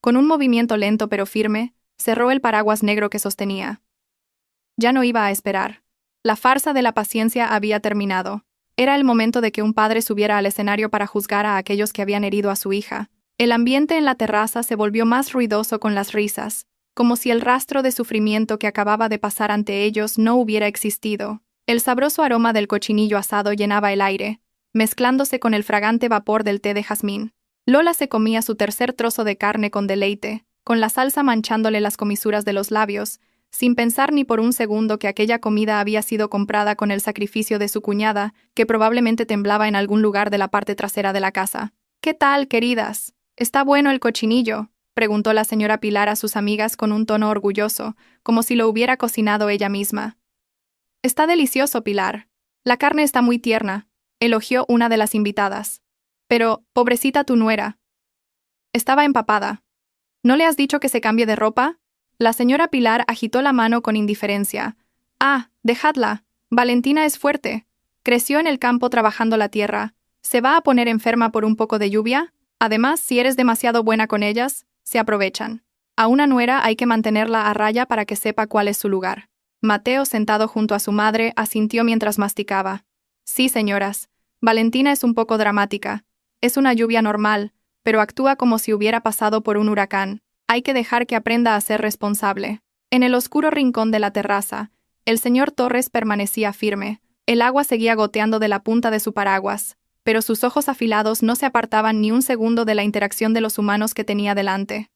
Con un movimiento lento pero firme, cerró el paraguas negro que sostenía. Ya no iba a esperar. La farsa de la paciencia había terminado. Era el momento de que un padre subiera al escenario para juzgar a aquellos que habían herido a su hija. El ambiente en la terraza se volvió más ruidoso con las risas, como si el rastro de sufrimiento que acababa de pasar ante ellos no hubiera existido. El sabroso aroma del cochinillo asado llenaba el aire, mezclándose con el fragante vapor del té de jazmín. Lola se comía su tercer trozo de carne con deleite, con la salsa manchándole las comisuras de los labios, sin pensar ni por un segundo que aquella comida había sido comprada con el sacrificio de su cuñada, que probablemente temblaba en algún lugar de la parte trasera de la casa. «¿Qué tal, queridas? ¿Está bueno el cochinillo?», preguntó la señora Pilar a sus amigas con un tono orgulloso, como si lo hubiera cocinado ella misma. «Está delicioso, Pilar. La carne está muy tierna», elogió una de las invitadas. «Pero, pobrecita tu nuera. Estaba empapada. ¿No le has dicho que se cambie de ropa?». La señora Pilar agitó la mano con indiferencia. «Ah, dejadla. Valentina es fuerte. Creció en el campo trabajando la tierra. ¿Se va a poner enferma por un poco de lluvia? Además, si eres demasiado buena con ellas, se aprovechan. A una nuera hay que mantenerla a raya para que sepa cuál es su lugar». Mateo, sentado junto a su madre, asintió mientras masticaba. «Sí, señoras. Valentina es un poco dramática. Es una lluvia normal, pero actúa como si hubiera pasado por un huracán. Hay que dejar que aprenda a ser responsable». En el oscuro rincón de la terraza, el señor Torres permanecía firme. El agua seguía goteando de la punta de su paraguas, pero sus ojos afilados no se apartaban ni un segundo de la interacción de los humanos que tenía delante.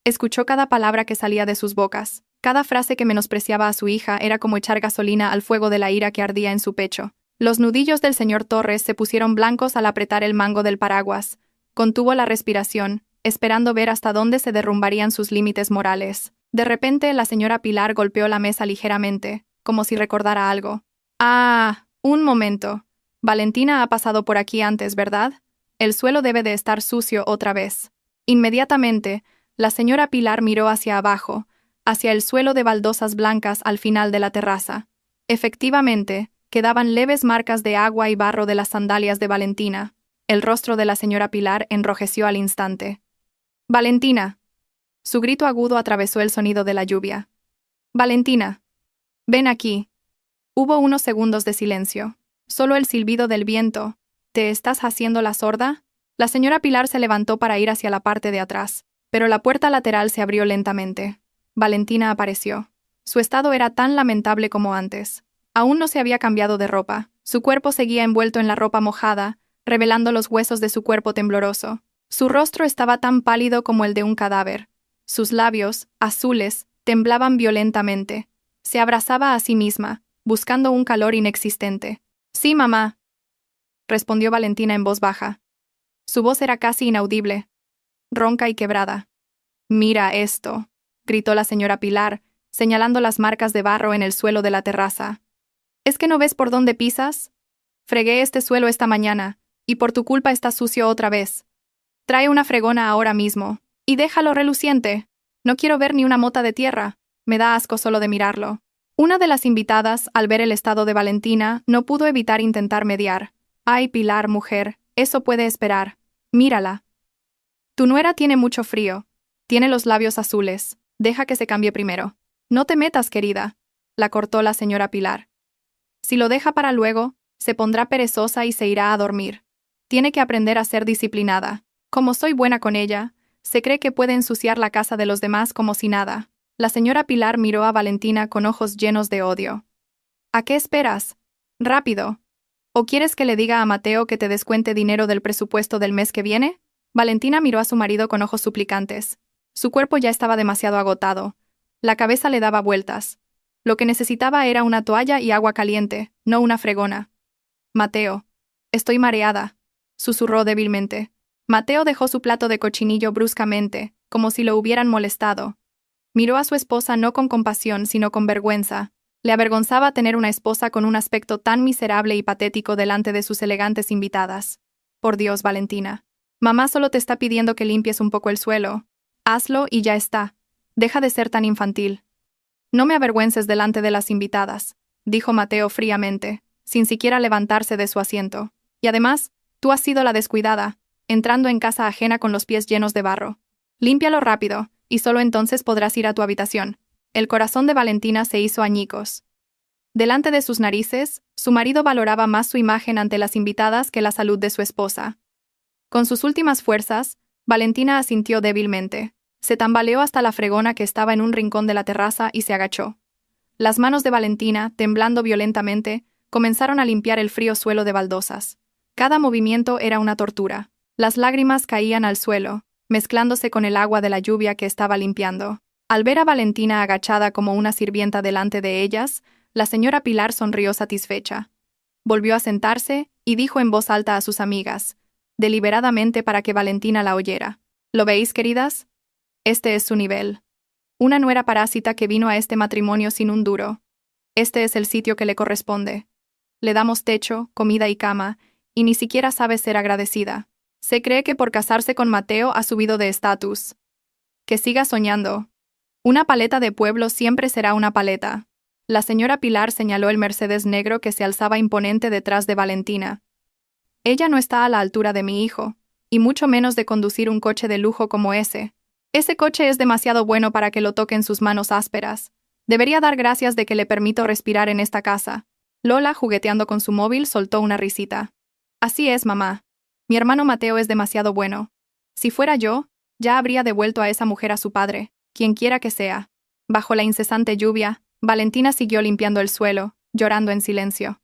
Escuchó cada palabra que salía de sus bocas. Cada frase que menospreciaba a su hija era como echar gasolina al fuego de la ira que ardía en su pecho. Los nudillos del señor Torres se pusieron blancos al apretar el mango del paraguas. Contuvo la respiración, esperando ver hasta dónde se derrumbarían sus límites morales. De repente, la señora Pilar golpeó la mesa ligeramente, como si recordara algo. «Ah, un momento. Valentina ha pasado por aquí antes, ¿verdad? El suelo debe de estar sucio otra vez». Inmediatamente, la señora Pilar miró hacia abajo, hacia el suelo de baldosas blancas al final de la terraza. Efectivamente, quedaban leves marcas de agua y barro de las sandalias de Valentina. El rostro de la señora Pilar enrojeció al instante. «Valentina». Su grito agudo atravesó el sonido de la lluvia. «Valentina. Ven aquí». Hubo unos segundos de silencio. Solo el silbido del viento. «¿Te estás haciendo la sorda?». La señora Pilar se levantó para ir hacia la parte de atrás, pero la puerta lateral se abrió lentamente. Valentina apareció. Su estado era tan lamentable como antes. Aún no se había cambiado de ropa. Su cuerpo seguía envuelto en la ropa mojada, revelando los huesos de su cuerpo tembloroso. Su rostro estaba tan pálido como el de un cadáver. Sus labios, azules, temblaban violentamente. Se abrazaba a sí misma, buscando un calor inexistente. «Sí, mamá», respondió Valentina en voz baja. Su voz era casi inaudible, ronca y quebrada. «Mira esto», gritó la señora Pilar, señalando las marcas de barro en el suelo de la terraza. «¿Es que no ves por dónde pisas? Fregué este suelo esta mañana, y por tu culpa está sucio otra vez. Trae una fregona ahora mismo, y déjalo reluciente. No quiero ver ni una mota de tierra, me da asco solo de mirarlo». Una de las invitadas, al ver el estado de Valentina, no pudo evitar intentar mediar. «Ay, Pilar, mujer, eso puede esperar. Mírala. Tu nuera tiene mucho frío. Tiene los labios azules. Deja que se cambie primero». «No te metas, querida», la cortó la señora Pilar. «Si lo deja para luego, se pondrá perezosa y se irá a dormir. Tiene que aprender a ser disciplinada. Como soy buena con ella, se cree que puede ensuciar la casa de los demás como si nada». La señora Pilar miró a Valentina con ojos llenos de odio. «¿A qué esperas? Rápido. ¿O quieres que le diga a Mateo que te descuente dinero del presupuesto del mes que viene?» Valentina miró a su marido con ojos suplicantes. Su cuerpo ya estaba demasiado agotado. La cabeza le daba vueltas. Lo que necesitaba era una toalla y agua caliente, no una fregona. «Mateo. Estoy mareada», susurró débilmente. Mateo dejó su plato de cochinillo bruscamente, como si lo hubieran molestado. Miró a su esposa no con compasión, sino con vergüenza. Le avergonzaba tener una esposa con un aspecto tan miserable y patético delante de sus elegantes invitadas. «Por Dios, Valentina. Mamá solo te está pidiendo que limpies un poco el suelo. Hazlo y ya está. Deja de ser tan infantil». «No me avergüences delante de las invitadas», dijo Mateo fríamente, sin siquiera levantarse de su asiento. «Y además, tú has sido la descuidada, entrando en casa ajena con los pies llenos de barro. Límpialo rápido, y solo entonces podrás ir a tu habitación». El corazón de Valentina se hizo añicos. Delante de sus narices, su marido valoraba más su imagen ante las invitadas que la salud de su esposa. Con sus últimas fuerzas, Valentina asintió débilmente. Se tambaleó hasta la fregona que estaba en un rincón de la terraza y se agachó. Las manos de Valentina, temblando violentamente, comenzaron a limpiar el frío suelo de baldosas. Cada movimiento era una tortura. Las lágrimas caían al suelo, mezclándose con el agua de la lluvia que estaba limpiando. Al ver a Valentina agachada como una sirvienta delante de ellas, la señora Pilar sonrió satisfecha. Volvió a sentarse y dijo en voz alta a sus amigas, deliberadamente para que Valentina la oyera: «¿Lo veis, queridas? Este es su nivel. Una nuera parásita que vino a este matrimonio sin un duro. Este es el sitio que le corresponde. Le damos techo, comida y cama, y ni siquiera sabe ser agradecida. Se cree que por casarse con Mateo ha subido de estatus. Que siga soñando. Una paleta de pueblo siempre será una paleta». La señora Pilar señaló el Mercedes negro que se alzaba imponente detrás de Valentina. «Ella no está a la altura de mi hijo, y mucho menos de conducir un coche de lujo como ese. Ese coche es demasiado bueno para que lo toquen sus manos ásperas. Debería dar gracias de que le permito respirar en esta casa». Lola, jugueteando con su móvil, soltó una risita. «Así es, mamá. Mi hermano Mateo es demasiado bueno. Si fuera yo, ya habría devuelto a esa mujer a su padre, quien quiera que sea». Bajo la incesante lluvia, Valentina siguió limpiando el suelo, llorando en silencio.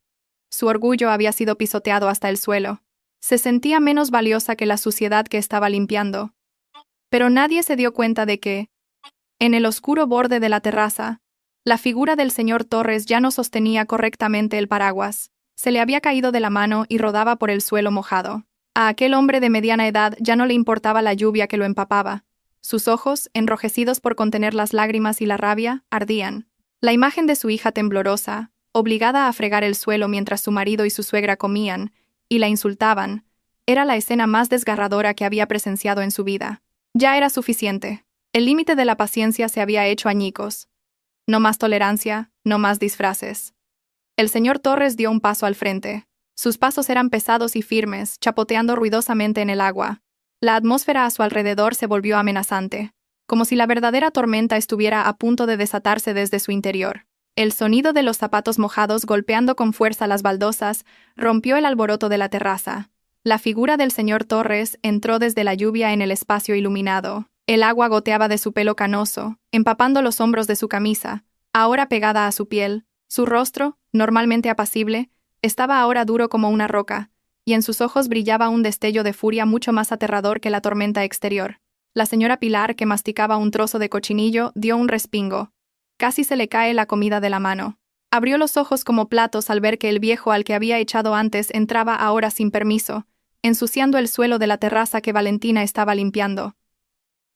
Su orgullo había sido pisoteado hasta el suelo. Se sentía menos valiosa que la suciedad que estaba limpiando. Pero nadie se dio cuenta de que, en el oscuro borde de la terraza, la figura del señor Torres ya no sostenía correctamente el paraguas. Se le había caído de la mano y rodaba por el suelo mojado. A aquel hombre de mediana edad ya no le importaba la lluvia que lo empapaba. Sus ojos, enrojecidos por contener las lágrimas y la rabia, ardían. La imagen de su hija temblorosa, obligada a fregar el suelo mientras su marido y su suegra comían, y la insultaban, era la escena más desgarradora que había presenciado en su vida. Ya era suficiente. El límite de la paciencia se había hecho añicos. No más tolerancia, no más disfraces. El señor Torres dio un paso al frente. Sus pasos eran pesados y firmes, chapoteando ruidosamente en el agua. La atmósfera a su alrededor se volvió amenazante, como si la verdadera tormenta estuviera a punto de desatarse desde su interior. El sonido de los zapatos mojados golpeando con fuerza las baldosas rompió el alboroto de la terraza. La figura del señor Torres entró desde la lluvia en el espacio iluminado. El agua goteaba de su pelo canoso, empapando los hombros de su camisa, ahora pegada a su piel. Su rostro, normalmente apacible, estaba ahora duro como una roca, y en sus ojos brillaba un destello de furia mucho más aterrador que la tormenta exterior. La señora Pilar, que masticaba un trozo de cochinillo, dio un respingo. Casi se le cae la comida de la mano. Abrió los ojos como platos al ver que el viejo al que había echado antes entraba ahora sin permiso, ensuciando el suelo de la terraza que Valentina estaba limpiando.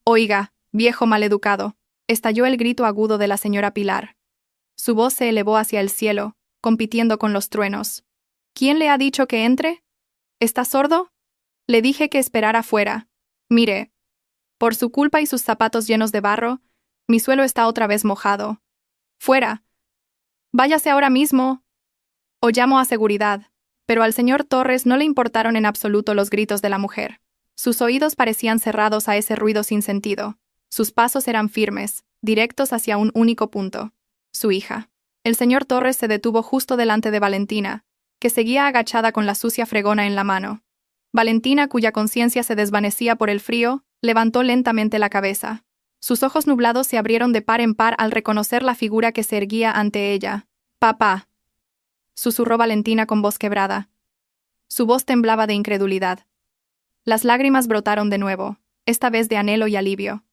«Oiga, viejo maleducado», estalló el grito agudo de la señora Pilar. Su voz se elevó hacia el cielo, compitiendo con los truenos. «¿Quién le ha dicho que entre? ¿Está sordo? Le dije que esperara fuera. Mire, por su culpa y sus zapatos llenos de barro, mi suelo está otra vez mojado. Fuera. Váyase ahora mismo. O llamo a seguridad». Pero al señor Torres no le importaron en absoluto los gritos de la mujer. Sus oídos parecían cerrados a ese ruido sin sentido. Sus pasos eran firmes, directos hacia un único punto. Su hija. El señor Torres se detuvo justo delante de Valentina, que seguía agachada con la sucia fregona en la mano. Valentina, cuya conciencia se desvanecía por el frío, levantó lentamente la cabeza. Sus ojos nublados se abrieron de par en par al reconocer la figura que se erguía ante ella. «Papá», susurró Valentina con voz quebrada. Su voz temblaba de incredulidad. Las lágrimas brotaron de nuevo, esta vez de anhelo y alivio.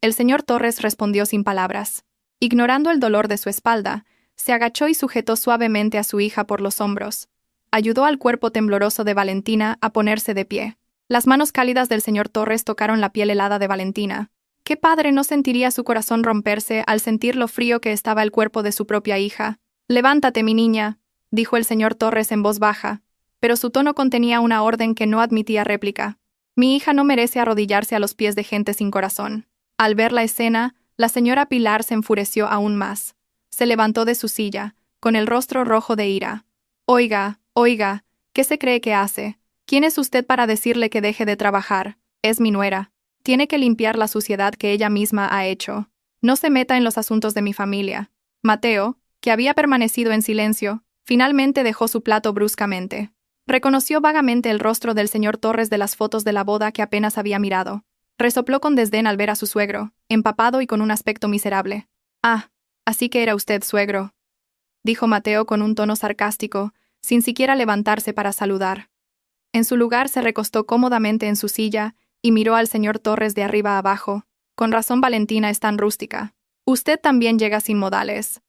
El señor Torres respondió sin palabras. Ignorando el dolor de su espalda, se agachó y sujetó suavemente a su hija por los hombros. Ayudó al cuerpo tembloroso de Valentina a ponerse de pie. Las manos cálidas del señor Torres tocaron la piel helada de Valentina. ¿Qué padre no sentiría su corazón romperse al sentir lo frío que estaba el cuerpo de su propia hija? «Levántate, mi niña», dijo el señor Torres en voz baja, pero su tono contenía una orden que no admitía réplica. «Mi hija no merece arrodillarse a los pies de gente sin corazón». Al ver la escena, la señora Pilar se enfureció aún más. Se levantó de su silla, con el rostro rojo de ira. «Oiga, oiga, ¿qué se cree que hace? ¿Quién es usted para decirle que deje de trabajar? Es mi nuera. Tiene que limpiar la suciedad que ella misma ha hecho. No se meta en los asuntos de mi familia». Mateo, que había permanecido en silencio, finalmente dejó su plato bruscamente. Reconoció vagamente el rostro del señor Torres de las fotos de la boda que apenas había mirado. Resopló con desdén al ver a su suegro, empapado y con un aspecto miserable. «Ah, así que era usted suegro», dijo Mateo con un tono sarcástico, sin siquiera levantarse para saludar. En su lugar se recostó cómodamente en su silla y miró al señor Torres de arriba a abajo. «Con razón Valentina es tan rústica. Usted también llega sin modales.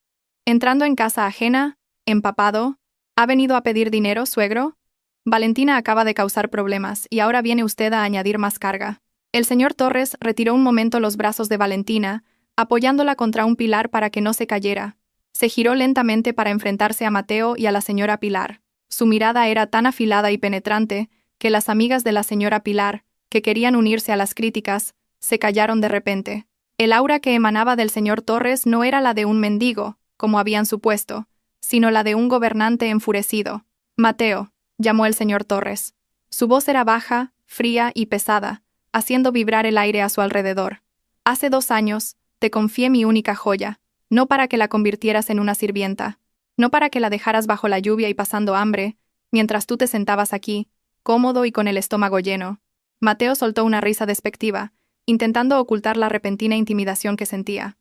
Entrando en casa ajena, empapado, ¿ha venido a pedir dinero, suegro? Valentina acaba de causar problemas y ahora viene usted a añadir más carga». El señor Torres retiró un momento los brazos de Valentina, apoyándola contra un pilar para que no se cayera. Se giró lentamente para enfrentarse a Mateo y a la señora Pilar. Su mirada era tan afilada y penetrante que las amigas de la señora Pilar, que querían unirse a las críticas, se callaron de repente. El aura que emanaba del señor Torres no era la de un mendigo, como habían supuesto, sino la de un gobernante enfurecido. «Mateo», llamó el señor Torres. Su voz era baja, fría y pesada, haciendo vibrar el aire a su alrededor. «Hace 2 años, te confié mi única joya, no para que la convirtieras en una sirvienta, no para que la dejaras bajo la lluvia y pasando hambre, mientras tú te sentabas aquí, cómodo y con el estómago lleno». Mateo soltó una risa despectiva, intentando ocultar la repentina intimidación que sentía.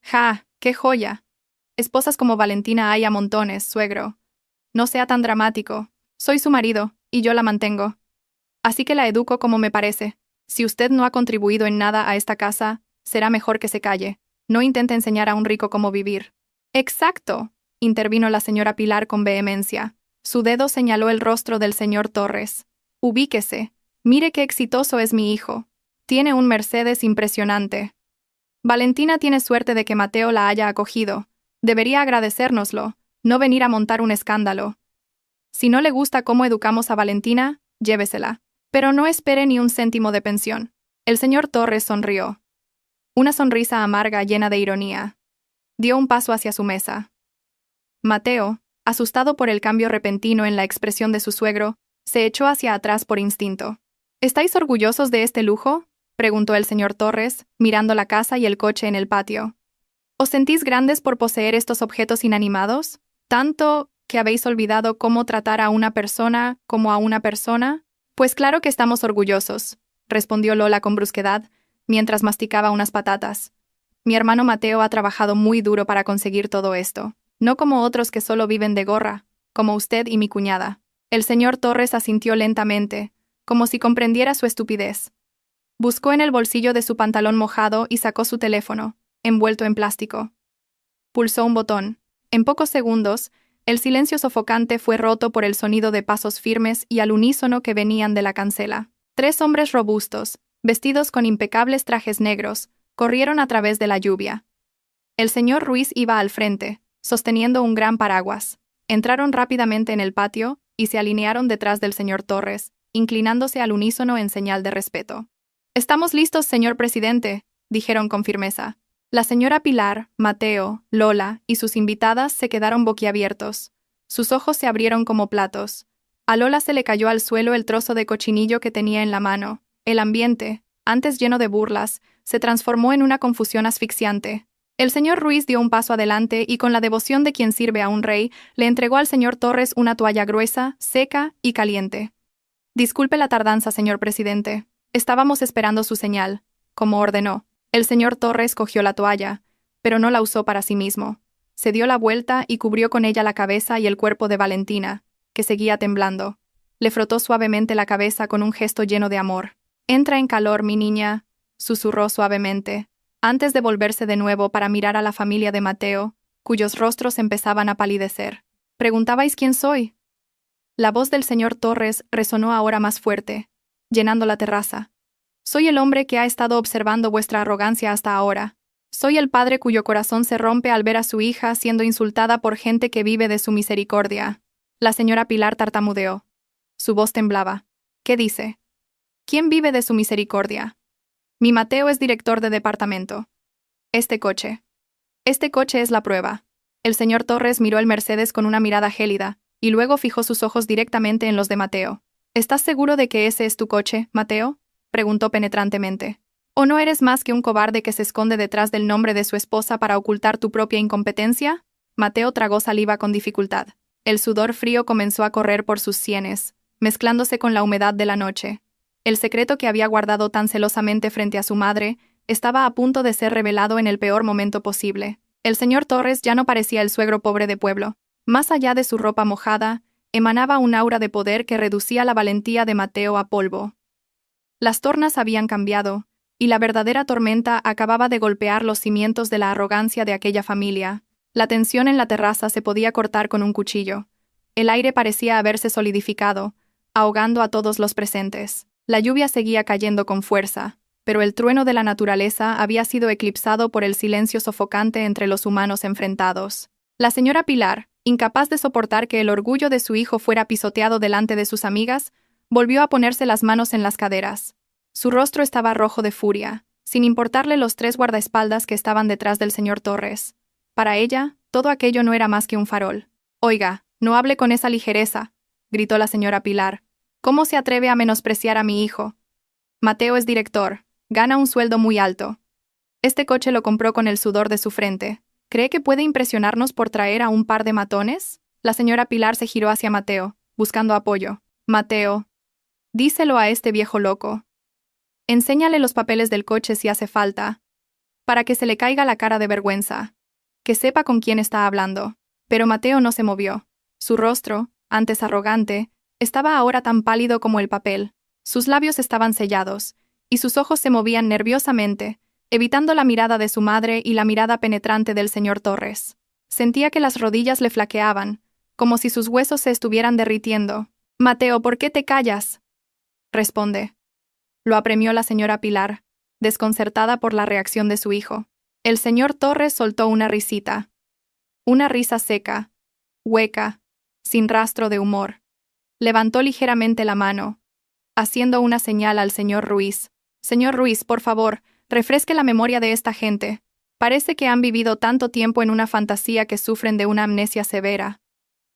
«¡Ja! ¡Qué joya! Esposas como Valentina hay a montones, suegro. No sea tan dramático. Soy su marido, y yo la mantengo. Así que la educo como me parece. Si usted no ha contribuido en nada a esta casa, será mejor que se calle. No intente enseñar a un rico cómo vivir». «¡Exacto!», intervino la señora Pilar con vehemencia. Su dedo señaló el rostro del señor Torres. «Ubíquese. Mire qué exitoso es mi hijo. Tiene un Mercedes impresionante. Valentina tiene suerte de que Mateo la haya acogido. Debería agradecérnoslo, no venir a montar un escándalo. Si no le gusta cómo educamos a Valentina, llévesela. Pero no espere ni un céntimo de pensión. El señor Torres sonrió. Una sonrisa amarga llena de ironía. Dio un paso hacia su mesa. Mateo, asustado por el cambio repentino en la expresión de su suegro, se echó hacia atrás por instinto. ¿Estáis orgullosos de este lujo?, preguntó el señor Torres, mirando la casa y el coche en el patio. ¿Os sentís grandes por poseer estos objetos inanimados? ¿Tanto que habéis olvidado cómo tratar a una persona como a una persona? Pues claro que estamos orgullosos, respondió Lola con brusquedad, mientras masticaba unas patatas. Mi hermano Mateo ha trabajado muy duro para conseguir todo esto, no como otros que solo viven de gorra, como usted y mi cuñada. El señor Torres asintió lentamente, como si comprendiera su estupidez. Buscó en el bolsillo de su pantalón mojado y sacó su teléfono, envuelto en plástico. Pulsó un botón. En pocos segundos, el silencio sofocante fue roto por el sonido de pasos firmes y al unísono que venían de la cancela. 3 hombres robustos, vestidos con impecables trajes negros, corrieron a través de la lluvia. El señor Ruiz iba al frente, sosteniendo un gran paraguas. Entraron rápidamente en el patio y se alinearon detrás del señor Torres, inclinándose al unísono en señal de respeto. «Estamos listos, señor presidente», dijeron con firmeza. La señora Pilar, Mateo, Lola y sus invitadas se quedaron boquiabiertos. Sus ojos se abrieron como platos. A Lola se le cayó al suelo el trozo de cochinillo que tenía en la mano. El ambiente, antes lleno de burlas, se transformó en una confusión asfixiante. El señor Ruiz dio un paso adelante y con la devoción de quien sirve a un rey, le entregó al señor Torres una toalla gruesa, seca y caliente. «Disculpe la tardanza, señor presidente. Estábamos esperando su señal», como ordenó. El señor Torres cogió la toalla, pero no la usó para sí mismo. Se dio la vuelta y cubrió con ella la cabeza y el cuerpo de Valentina, que seguía temblando. Le frotó suavemente la cabeza con un gesto lleno de amor. «Entra en calor, mi niña», susurró suavemente, antes de volverse de nuevo para mirar a la familia de Mateo, cuyos rostros empezaban a palidecer. «¿Preguntabais quién soy?». La voz del señor Torres resonó ahora más fuerte, llenando la terraza. «Soy el hombre que ha estado observando vuestra arrogancia hasta ahora. Soy el padre cuyo corazón se rompe al ver a su hija siendo insultada por gente que vive de su misericordia». La señora Pilar tartamudeó. Su voz temblaba. «¿Qué dice? ¿Quién vive de su misericordia?». «Mi Mateo es director de departamento». Este coche es la prueba». El señor Torres miró el Mercedes con una mirada gélida, y luego fijó sus ojos directamente en los de Mateo. «¿Estás seguro de que ese es tu coche, Mateo?», preguntó penetrantemente. «¿O no eres más que un cobarde que se esconde detrás del nombre de su esposa para ocultar tu propia incompetencia?». Mateo tragó saliva con dificultad. El sudor frío comenzó a correr por sus sienes, mezclándose con la humedad de la noche. El secreto que había guardado tan celosamente frente a su madre estaba a punto de ser revelado en el peor momento posible. El señor Torres ya no parecía el suegro pobre de pueblo. Más allá de su ropa mojada, emanaba un aura de poder que reducía la valentía de Mateo a polvo. Las tornas habían cambiado, y la verdadera tormenta acababa de golpear los cimientos de la arrogancia de aquella familia. La tensión en la terraza se podía cortar con un cuchillo. El aire parecía haberse solidificado, ahogando a todos los presentes. La lluvia seguía cayendo con fuerza, pero el trueno de la naturaleza había sido eclipsado por el silencio sofocante entre los humanos enfrentados. La señora Pilar, incapaz de soportar que el orgullo de su hijo fuera pisoteado delante de sus amigas, volvió a ponerse las manos en las caderas. Su rostro estaba rojo de furia, sin importarle los 3 guardaespaldas que estaban detrás del señor Torres. Para ella, todo aquello no era más que un farol. «Oiga, no hable con esa ligereza», gritó la señora Pilar. «¿Cómo se atreve a menospreciar a mi hijo? Mateo es director, gana un sueldo muy alto. Este coche lo compró con el sudor de su frente. ¿Cree que puede impresionarnos por traer a un par de matones?». La señora Pilar se giró hacia Mateo, buscando apoyo. «Mateo, díselo a este viejo loco. Enséñale los papeles del coche si hace falta, para que se le caiga la cara de vergüenza. Que sepa con quién está hablando». Pero Mateo no se movió. Su rostro, antes arrogante, estaba ahora tan pálido como el papel. Sus labios estaban sellados, y sus ojos se movían nerviosamente, evitando la mirada de su madre y la mirada penetrante del señor Torres. Sentía que las rodillas le flaqueaban, como si sus huesos se estuvieran derritiendo. «Mateo, ¿por qué te callas?». «Responde», lo apremió la señora Pilar, desconcertada por la reacción de su hijo. El señor Torres soltó una risita. Una risa seca, hueca, sin rastro de humor. Levantó ligeramente la mano, haciendo una señal al señor Ruiz. Señor Ruiz, por favor, refresque la memoria de esta gente. Parece que han vivido tanto tiempo en una fantasía que sufren de una amnesia severa,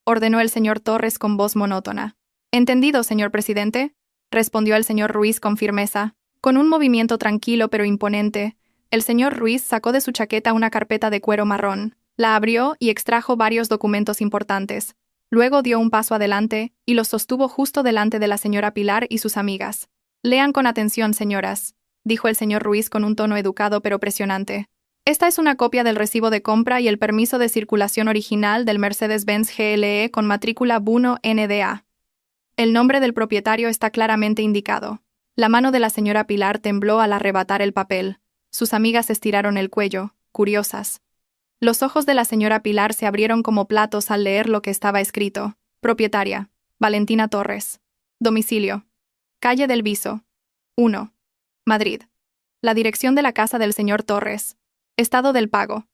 ordenó el señor Torres con voz monótona. Entendido, señor presidente, respondió el señor Ruiz con firmeza. Con un movimiento tranquilo pero imponente, el señor Ruiz sacó de su chaqueta una carpeta de cuero marrón, la abrió y extrajo varios documentos importantes. Luego dio un paso adelante y los sostuvo justo delante de la señora Pilar y sus amigas. Lean con atención, señoras, dijo el señor Ruiz con un tono educado pero presionante. Esta es una copia del recibo de compra y el permiso de circulación original del Mercedes-Benz GLE con matrícula B1 NDA. El nombre del propietario está claramente indicado. La mano de la señora Pilar tembló al arrebatar el papel. Sus amigas estiraron el cuello, curiosas. Los ojos de la señora Pilar se abrieron como platos al leer lo que estaba escrito. Propietaria: Valentina Torres. Domicilio: Calle del Viso, 1. Madrid. La dirección de la casa del señor Torres. Estado del pago: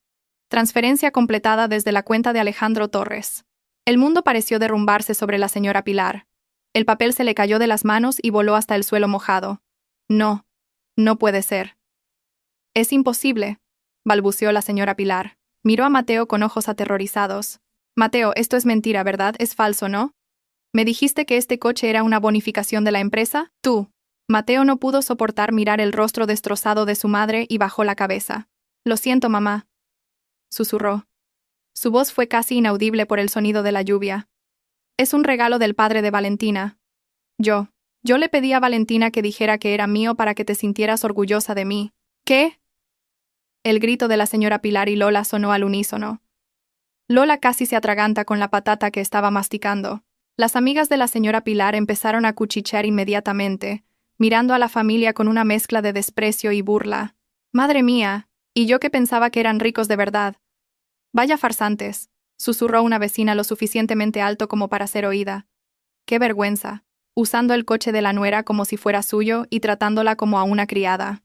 transferencia completada desde la cuenta de Alejandro Torres. El mundo pareció derrumbarse sobre la señora Pilar. El papel se le cayó de las manos y voló hasta el suelo mojado. No, no puede ser. Es imposible, balbuceó la señora Pilar. Miró a Mateo con ojos aterrorizados. Mateo, esto es mentira, ¿verdad? Es falso, ¿no? ¿Me dijiste que este coche era una bonificación de la empresa? Tú. Mateo no pudo soportar mirar el rostro destrozado de su madre y bajó la cabeza. Lo siento, mamá, susurró. Su voz fue casi inaudible por el sonido de la lluvia. Es un regalo del padre de Valentina. Yo le pedí a Valentina que dijera que era mío para que te sintieras orgullosa de mí. ¿Qué? El grito de la señora Pilar y Lola sonó al unísono. Lola casi se atraganta con la patata que estaba masticando. Las amigas de la señora Pilar empezaron a cuchichear inmediatamente, mirando a la familia con una mezcla de desprecio y burla. Madre mía, y yo que pensaba que eran ricos de verdad. Vaya farsantes, susurró una vecina lo suficientemente alto como para ser oída. ¡Qué vergüenza! Usando el coche de la nuera como si fuera suyo y tratándola como a una criada.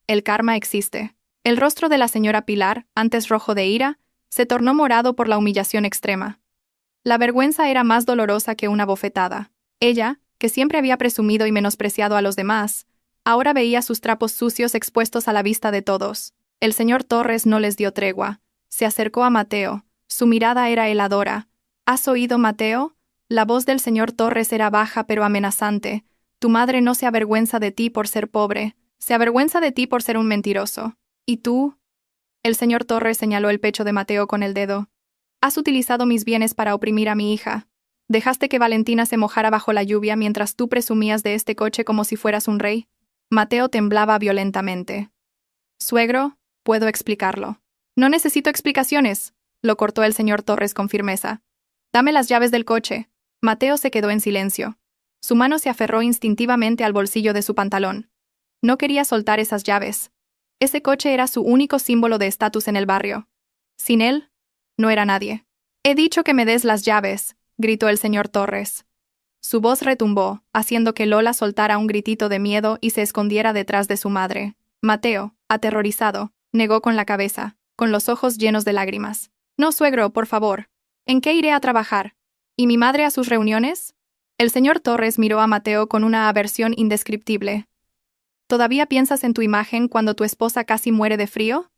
El karma existe. El rostro de la señora Pilar, antes rojo de ira, se tornó morado por la humillación extrema. La vergüenza era más dolorosa que una bofetada. Ella, que siempre había presumido y menospreciado a los demás, ahora veía sus trapos sucios expuestos a la vista de todos. El señor Torres no les dio tregua. Se acercó a Mateo. Su mirada era heladora. ¿Has oído, Mateo? La voz del señor Torres era baja pero amenazante. Tu madre no se avergüenza de ti por ser pobre. Se avergüenza de ti por ser un mentiroso. ¿Y tú? El señor Torres señaló el pecho de Mateo con el dedo. Has utilizado mis bienes para oprimir a mi hija. Dejaste que Valentina se mojara bajo la lluvia mientras tú presumías de este coche como si fueras un rey. Mateo temblaba violentamente. Suegro, puedo explicarlo. No necesito explicaciones, lo cortó el señor Torres con firmeza. Dame las llaves del coche. Mateo se quedó en silencio. Su mano se aferró instintivamente al bolsillo de su pantalón. No quería soltar esas llaves. Ese coche era su único símbolo de estatus en el barrio. Sin él, no era nadie. He dicho que me des las llaves, gritó el señor Torres. Su voz retumbó, haciendo que Lola soltara un gritito de miedo y se escondiera detrás de su madre. Mateo, aterrorizado, negó con la cabeza, con los ojos llenos de lágrimas. No, suegro, por favor. ¿En qué iré a trabajar? ¿Y mi madre a sus reuniones? El señor Torres miró a Mateo con una aversión indescriptible. ¿Todavía piensas en tu imagen cuando tu esposa casi muere de frío?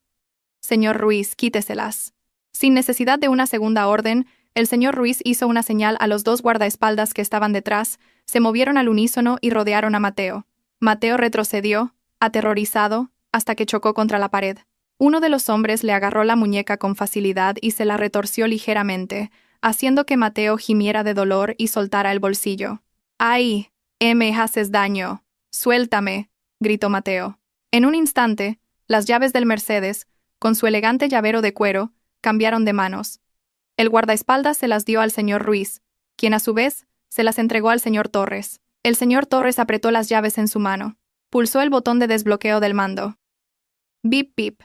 Señor Ruiz, quíteselas. Sin necesidad de una segunda orden, el señor Ruiz hizo una señal a los dos guardaespaldas que estaban detrás, se movieron al unísono y rodearon a Mateo. Mateo retrocedió, aterrorizado, hasta que chocó contra la pared. Uno de los hombres le agarró la muñeca con facilidad y se la retorció ligeramente, haciendo que Mateo gimiera de dolor y soltara el bolsillo. ¡Ay! Me haces daño. ¡Suéltame!, gritó Mateo. En un instante, las llaves del Mercedes, con su elegante llavero de cuero, cambiaron de manos. El guardaespaldas se las dio al señor Ruiz, quien a su vez se las entregó al señor Torres. El señor Torres apretó las llaves en su mano. Pulsó el botón de desbloqueo del mando. Bip, bip.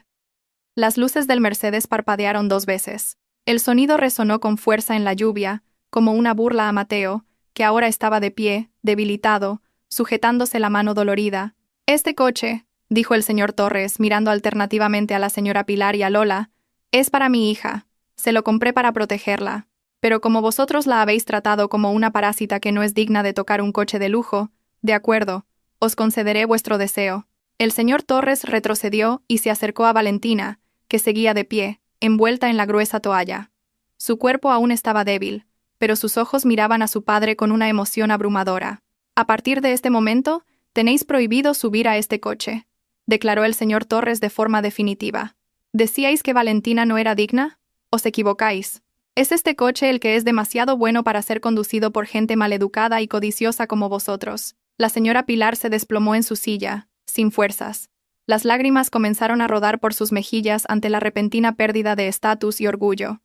Las luces del Mercedes parpadearon 2 veces. El sonido resonó con fuerza en la lluvia, como una burla a Mateo, que ahora estaba de pie, debilitado, sujetándose la mano dolorida. Este coche, dijo el señor Torres, mirando alternativamente a la señora Pilar y a Lola, es para mi hija. Se lo compré para protegerla. Pero como vosotros la habéis tratado como una parásita que no es digna de tocar un coche de lujo, de acuerdo, os concederé vuestro deseo. El señor Torres retrocedió y se acercó a Valentina, que seguía de pie, envuelta en la gruesa toalla. Su cuerpo aún estaba débil, pero sus ojos miraban a su padre con una emoción abrumadora. A partir de este momento, tenéis prohibido subir a este coche, declaró el señor Torres de forma definitiva. ¿Decíais que Valentina no era digna? Os equivocáis. ¿Es este coche el que es demasiado bueno para ser conducido por gente maleducada y codiciosa como vosotros? La señora Pilar se desplomó en su silla, sin fuerzas. Las lágrimas comenzaron a rodar por sus mejillas ante la repentina pérdida de estatus y orgullo.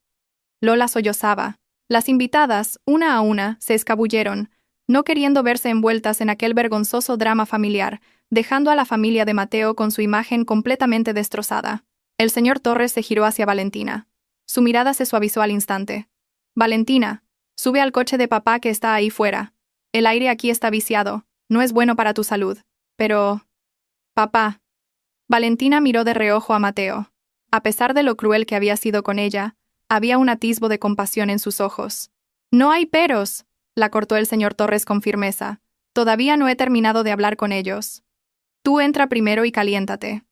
Lola sollozaba. Las invitadas, una a una, se escabulleron, no queriendo verse envueltas en aquel vergonzoso drama familiar, dejando a la familia de Mateo con su imagen completamente destrozada. El señor Torres se giró hacia Valentina. Su mirada se suavizó al instante. Valentina, sube al coche de papá que está ahí fuera. El aire aquí está viciado, no es bueno para tu salud. Pero... Papá. Valentina miró de reojo a Mateo. A pesar de lo cruel que había sido con ella, había un atisbo de compasión en sus ojos. No hay peros, la cortó el señor Torres con firmeza. Todavía no he terminado de hablar con ellos. Tú entra primero y caliéntate.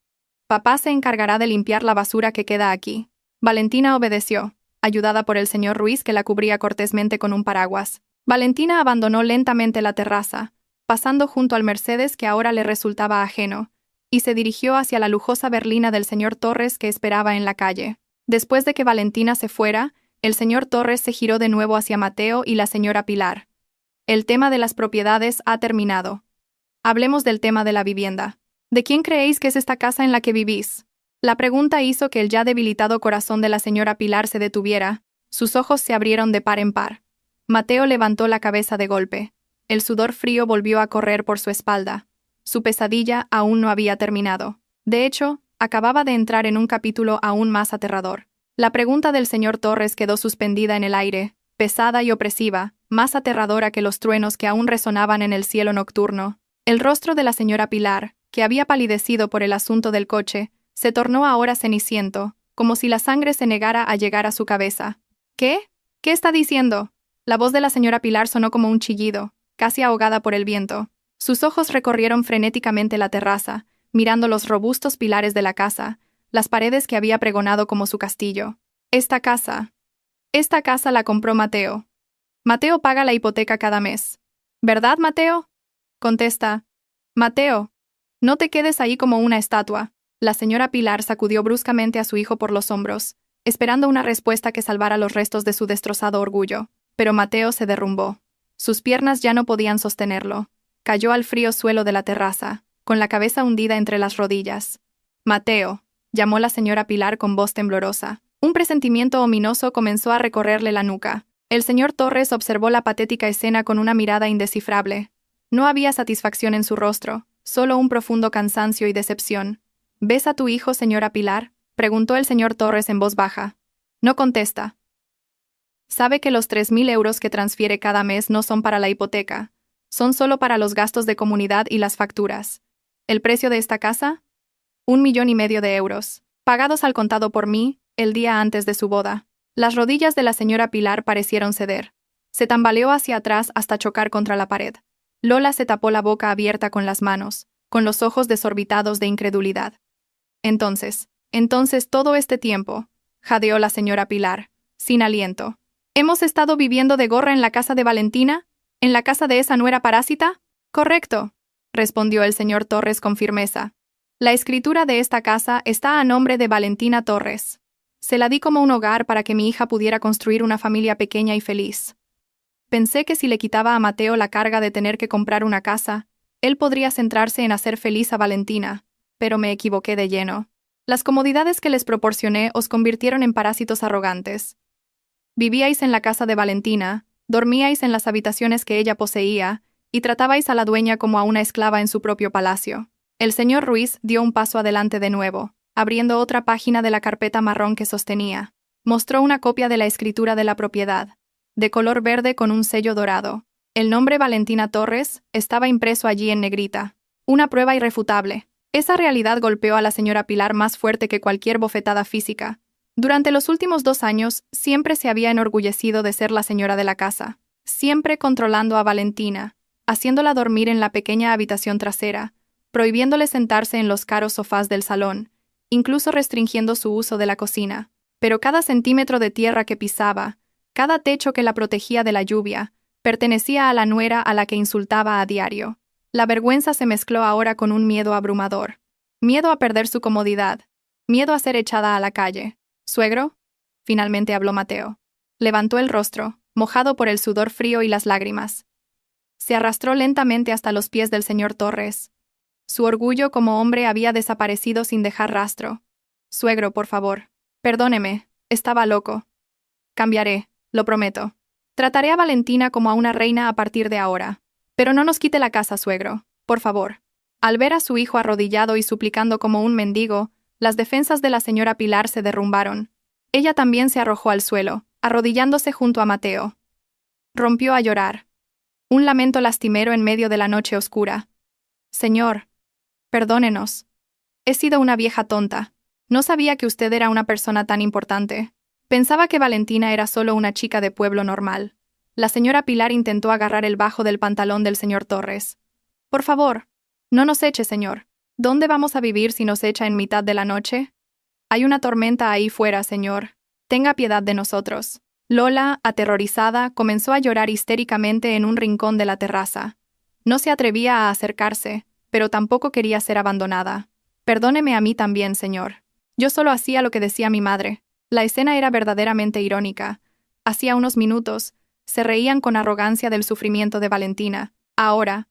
Papá se encargará de limpiar la basura que queda aquí. Valentina obedeció, ayudada por el señor Ruiz que la cubría cortésmente con un paraguas. Valentina abandonó lentamente la terraza, pasando junto al Mercedes que ahora le resultaba ajeno, y se dirigió hacia la lujosa berlina del señor Torres que esperaba en la calle. Después de que Valentina se fuera, el señor Torres se giró de nuevo hacia Mateo y la señora Pilar. El tema de las propiedades ha terminado. Hablemos del tema de la vivienda. ¿De quién creéis que es esta casa en la que vivís? La pregunta hizo que el ya debilitado corazón de la señora Pilar se detuviera, sus ojos se abrieron de par en par. Mateo levantó la cabeza de golpe. El sudor frío volvió a correr por su espalda. Su pesadilla aún no había terminado. De hecho, acababa de entrar en un capítulo aún más aterrador. La pregunta del señor Torres quedó suspendida en el aire, pesada y opresiva, más aterradora que los truenos que aún resonaban en el cielo nocturno. El rostro de la señora Pilar, que había palidecido por el asunto del coche, se tornó ahora ceniciento, como si la sangre se negara a llegar a su cabeza. ¿Qué? ¿Qué está diciendo? La voz de la señora Pilar sonó como un chillido, casi ahogada por el viento. Sus ojos recorrieron frenéticamente la terraza, mirando los robustos pilares de la casa, las paredes que había pregonado como su castillo. Esta casa la compró Mateo. Mateo paga la hipoteca cada mes. ¿Verdad, Mateo? Contesta. Mateo, no te quedes ahí como una estatua. La señora Pilar sacudió bruscamente a su hijo por los hombros, esperando una respuesta que salvara los restos de su destrozado orgullo, pero Mateo se derrumbó. Sus piernas ya no podían sostenerlo. Cayó al frío suelo de la terraza, con la cabeza hundida entre las rodillas. Mateo, llamó la señora Pilar con voz temblorosa. Un presentimiento ominoso comenzó a recorrerle la nuca. El señor Torres observó la patética escena con una mirada indescifrable. No había satisfacción en su rostro, solo un profundo cansancio y decepción. ¿Ves a tu hijo, señora Pilar?, preguntó el señor Torres en voz baja. No contesta. Sabe que los 3.000 euros que transfiere cada mes no son para la hipoteca, son solo para los gastos de comunidad y las facturas. ¿El precio de esta casa? 1,5 millones de euros, pagados al contado por mí, el día antes de su boda. Las rodillas de la señora Pilar parecieron ceder. Se tambaleó hacia atrás hasta chocar contra la pared. Lola se tapó la boca abierta con las manos, con los ojos desorbitados de incredulidad. Entonces todo este tiempo, jadeó la señora Pilar, sin aliento. ¿Hemos estado viviendo de gorra en la casa de Valentina? ¿En la casa de esa nuera parásita? Correcto, respondió el señor Torres con firmeza. La escritura de esta casa está a nombre de Valentina Torres. Se la di como un hogar para que mi hija pudiera construir una familia pequeña y feliz. Pensé que si le quitaba a Mateo la carga de tener que comprar una casa, él podría centrarse en hacer feliz a Valentina, pero me equivoqué de lleno. Las comodidades que les proporcioné os convirtieron en parásitos arrogantes. Vivíais en la casa de Valentina, dormíais en las habitaciones que ella poseía, y tratabais a la dueña como a una esclava en su propio palacio. El señor Ruiz dio un paso adelante de nuevo, abriendo otra página de la carpeta marrón que sostenía. Mostró una copia de la escritura de la propiedad, de color verde con un sello dorado. El nombre Valentina Torres estaba impreso allí en negrita. Una prueba irrefutable. Esa realidad golpeó a la señora Pilar más fuerte que cualquier bofetada física. Durante los últimos 2 años, siempre se había enorgullecido de ser la señora de la casa, siempre controlando a Valentina, haciéndola dormir en la pequeña habitación trasera, prohibiéndole sentarse en los caros sofás del salón, incluso restringiendo su uso de la cocina. Pero cada centímetro de tierra que pisaba, cada techo que la protegía de la lluvia, pertenecía a la nuera a la que insultaba a diario. La vergüenza se mezcló ahora con un miedo abrumador. Miedo a perder su comodidad. Miedo a ser echada a la calle. ¿Suegro? Finalmente habló Mateo. Levantó el rostro, mojado por el sudor frío y las lágrimas. Se arrastró lentamente hasta los pies del señor Torres. Su orgullo como hombre había desaparecido sin dejar rastro. Suegro, por favor. Perdóneme, estaba loco. Cambiaré, lo prometo. Trataré a Valentina como a una reina a partir de ahora. Pero no nos quite la casa, suegro, por favor. Al ver a su hijo arrodillado y suplicando como un mendigo, las defensas de la señora Pilar se derrumbaron. Ella también se arrojó al suelo, arrodillándose junto a Mateo. Rompió a llorar. Un lamento lastimero en medio de la noche oscura. Señor, perdónenos. He sido una vieja tonta. No sabía que usted era una persona tan importante. Pensaba que Valentina era solo una chica de pueblo normal. La señora Pilar intentó agarrar el bajo del pantalón del señor Torres. Por favor, no nos eche, señor. ¿Dónde vamos a vivir si nos echa en mitad de la noche? Hay una tormenta ahí fuera, señor. Tenga piedad de nosotros. Lola, aterrorizada, comenzó a llorar histéricamente en un rincón de la terraza. No se atrevía a acercarse, pero tampoco quería ser abandonada. Perdóneme a mí también, señor. Yo solo hacía lo que decía mi madre. La escena era verdaderamente irónica. Hacía unos minutos, se reían con arrogancia del sufrimiento de Valentina. Ahora,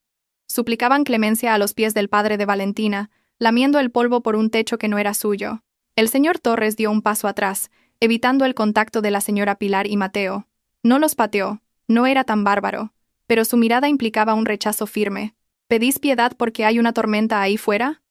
suplicaban clemencia a los pies del padre de Valentina, lamiendo el polvo por un techo que no era suyo. El señor Torres dio un paso atrás, evitando el contacto de la señora Pilar y Mateo. No los pateó, no era tan bárbaro, pero su mirada implicaba un rechazo firme. ¿Pedís piedad porque hay una tormenta ahí fuera?,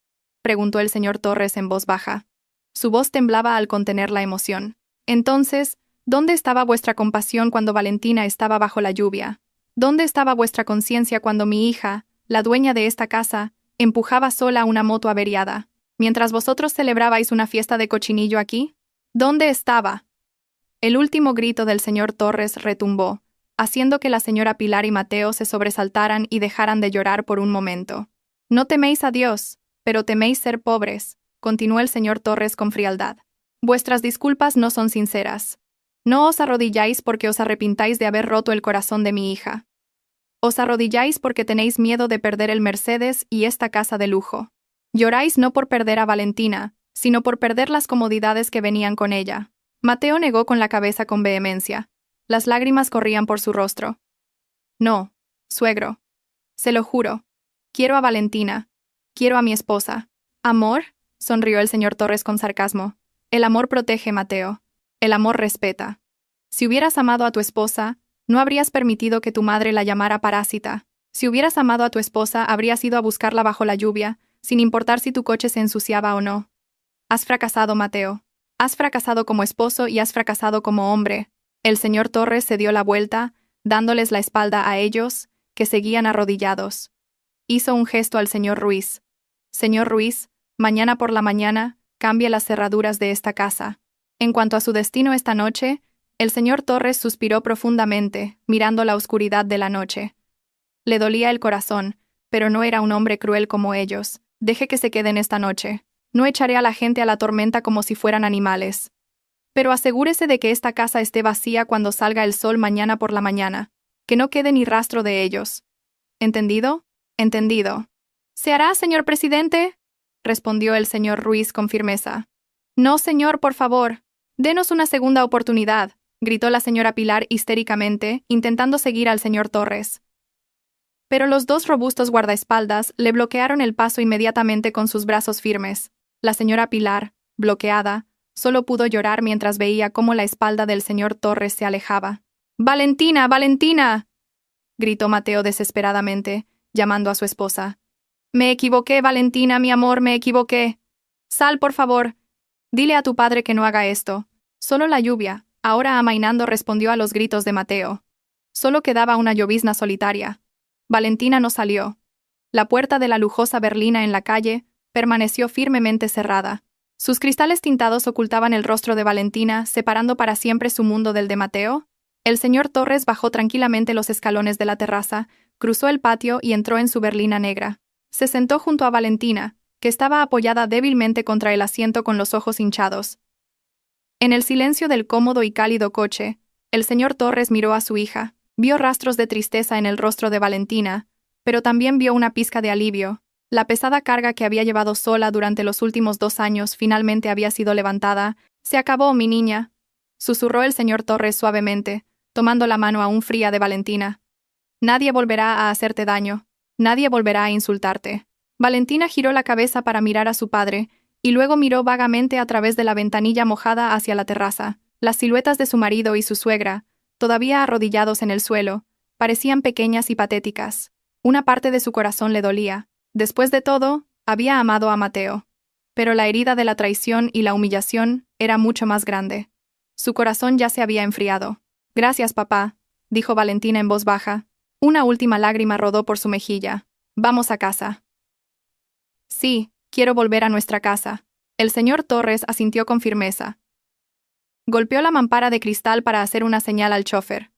preguntó el señor Torres en voz baja. Su voz temblaba al contener la emoción. Entonces, ¿dónde estaba vuestra compasión cuando Valentina estaba bajo la lluvia? ¿Dónde estaba vuestra conciencia cuando mi hija, la dueña de esta casa, empujaba sola una moto averiada, mientras vosotros celebrabais una fiesta de cochinillo aquí? ¿Dónde estaba? El último grito del señor Torres retumbó, haciendo que la señora Pilar y Mateo se sobresaltaran y dejaran de llorar por un momento. No teméis a Dios, pero teméis ser pobres, continuó el señor Torres con frialdad. Vuestras disculpas no son sinceras. No os arrodilláis porque os arrepintáis de haber roto el corazón de mi hija. Os arrodilláis porque tenéis miedo de perder el Mercedes y esta casa de lujo. Lloráis no por perder a Valentina, sino por perder las comodidades que venían con ella. Mateo negó con la cabeza con vehemencia. Las lágrimas corrían por su rostro. No, suegro. Se lo juro. Quiero a Valentina. Quiero a mi esposa. ¿Amor? Sonrió el señor Torres con sarcasmo. El amor protege, Mateo. El amor respeta. Si hubieras amado a tu esposa, no habrías permitido que tu madre la llamara parásita. Si hubieras amado a tu esposa, habrías ido a buscarla bajo la lluvia, sin importar si tu coche se ensuciaba o no. Has fracasado, Mateo. Has fracasado como esposo y has fracasado como hombre. El señor Torres se dio la vuelta, dándoles la espalda a ellos, que seguían arrodillados. Hizo un gesto al señor Ruiz. Señor Ruiz, mañana por la mañana, cambie las cerraduras de esta casa. En cuanto a su destino esta noche, el señor Torres suspiró profundamente, mirando la oscuridad de la noche. Le dolía el corazón, pero no era un hombre cruel como ellos. Deje que se queden esta noche. No echaré a la gente a la tormenta como si fueran animales. Pero asegúrese de que esta casa esté vacía cuando salga el sol mañana por la mañana. Que no quede ni rastro de ellos. ¿Entendido? Entendido. ¿Se hará, señor presidente?, respondió el señor Ruiz con firmeza. No, señor, por favor. Denos una segunda oportunidad, gritó la señora Pilar histéricamente, intentando seguir al señor Torres. Pero los dos robustos guardaespaldas le bloquearon el paso inmediatamente con sus brazos firmes. La señora Pilar, bloqueada, solo pudo llorar mientras veía cómo la espalda del señor Torres se alejaba. ¡Valentina, Valentina!, gritó Mateo desesperadamente, llamando a su esposa. Me equivoqué, Valentina, mi amor, me equivoqué. Sal, por favor. Dile a tu padre que no haga esto. Solo la lluvia, ahora amainando, respondió a los gritos de Mateo. Solo quedaba una llovizna solitaria. Valentina no salió. La puerta de la lujosa berlina en la calle permaneció firmemente cerrada. Sus cristales tintados ocultaban el rostro de Valentina, separando para siempre su mundo del de Mateo. El señor Torres bajó tranquilamente los escalones de la terraza, cruzó el patio y entró en su berlina negra. Se sentó junto a Valentina, que estaba apoyada débilmente contra el asiento con los ojos hinchados. En el silencio del cómodo y cálido coche, el señor Torres miró a su hija, vio rastros de tristeza en el rostro de Valentina, pero también vio una pizca de alivio. La pesada carga que había llevado sola durante los últimos 2 años finalmente había sido levantada. «Se acabó, mi niña», susurró el señor Torres suavemente, tomando la mano aún fría de Valentina. «Nadie volverá a hacerte daño. Nadie volverá a insultarte». Valentina giró la cabeza para mirar a su padre, y luego miró vagamente a través de la ventanilla mojada hacia la terraza. Las siluetas de su marido y su suegra, todavía arrodillados en el suelo, parecían pequeñas y patéticas. Una parte de su corazón le dolía. Después de todo, había amado a Mateo. Pero la herida de la traición y la humillación era mucho más grande. Su corazón ya se había enfriado. «Gracias, papá», dijo Valentina en voz baja. Una última lágrima rodó por su mejilla. «Vamos a casa». «Sí, quiero volver a nuestra casa». El señor Torres asintió con firmeza. Golpeó la mampara de cristal para hacer una señal al chofer.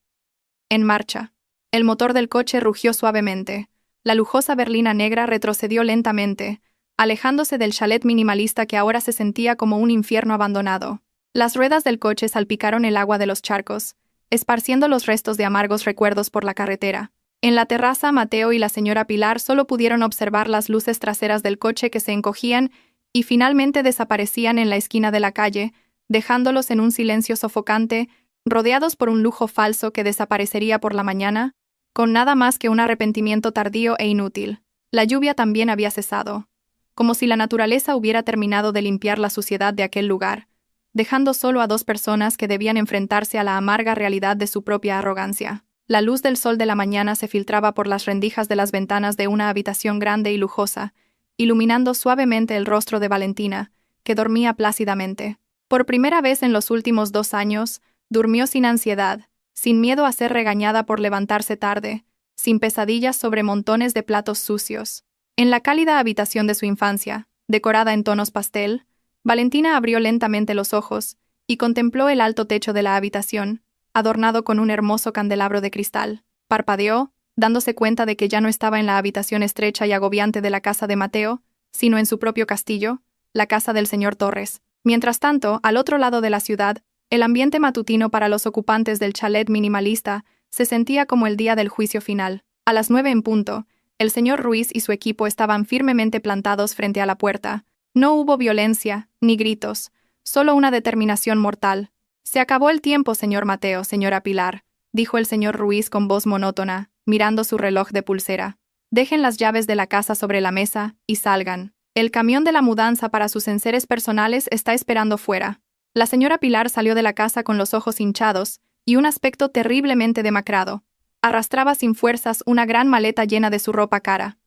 «En marcha». El motor del coche rugió suavemente. La lujosa berlina negra retrocedió lentamente, alejándose del chalet minimalista que ahora se sentía como un infierno abandonado. Las ruedas del coche salpicaron el agua de los charcos, esparciendo los restos de amargos recuerdos por la carretera. En la terraza, Mateo y la señora Pilar solo pudieron observar las luces traseras del coche que se encogían y finalmente desaparecían en la esquina de la calle, dejándolos en un silencio sofocante, rodeados por un lujo falso que desaparecería por la mañana, con nada más que un arrepentimiento tardío e inútil. La lluvia también había cesado, como si la naturaleza hubiera terminado de limpiar la suciedad de aquel lugar, dejando solo a 2 personas que debían enfrentarse a la amarga realidad de su propia arrogancia. La luz del sol de la mañana se filtraba por las rendijas de las ventanas de una habitación grande y lujosa, iluminando suavemente el rostro de Valentina, que dormía plácidamente. Por primera vez en los últimos 2 años, durmió sin ansiedad, sin miedo a ser regañada por levantarse tarde, sin pesadillas sobre montones de platos sucios. En la cálida habitación de su infancia, decorada en tonos pastel, Valentina abrió lentamente los ojos y contempló el alto techo de la habitación, adornado con un hermoso candelabro de cristal. Parpadeó, dándose cuenta de que ya no estaba en la habitación estrecha y agobiante de la casa de Mateo, sino en su propio castillo, la casa del señor Torres. Mientras tanto, al otro lado de la ciudad, el ambiente matutino para los ocupantes del chalet minimalista se sentía como el día del juicio final. A las 9 en punto, el señor Ruiz y su equipo estaban firmemente plantados frente a la puerta. No hubo violencia, ni gritos, solo una determinación mortal. «Se acabó el tiempo, señor Mateo, señora Pilar», dijo el señor Ruiz con voz monótona, mirando su reloj de pulsera. «Dejen las llaves de la casa sobre la mesa y salgan. El camión de la mudanza para sus enseres personales está esperando fuera». La señora Pilar salió de la casa con los ojos hinchados y un aspecto terriblemente demacrado. Arrastraba sin fuerzas una gran maleta llena de su ropa cara.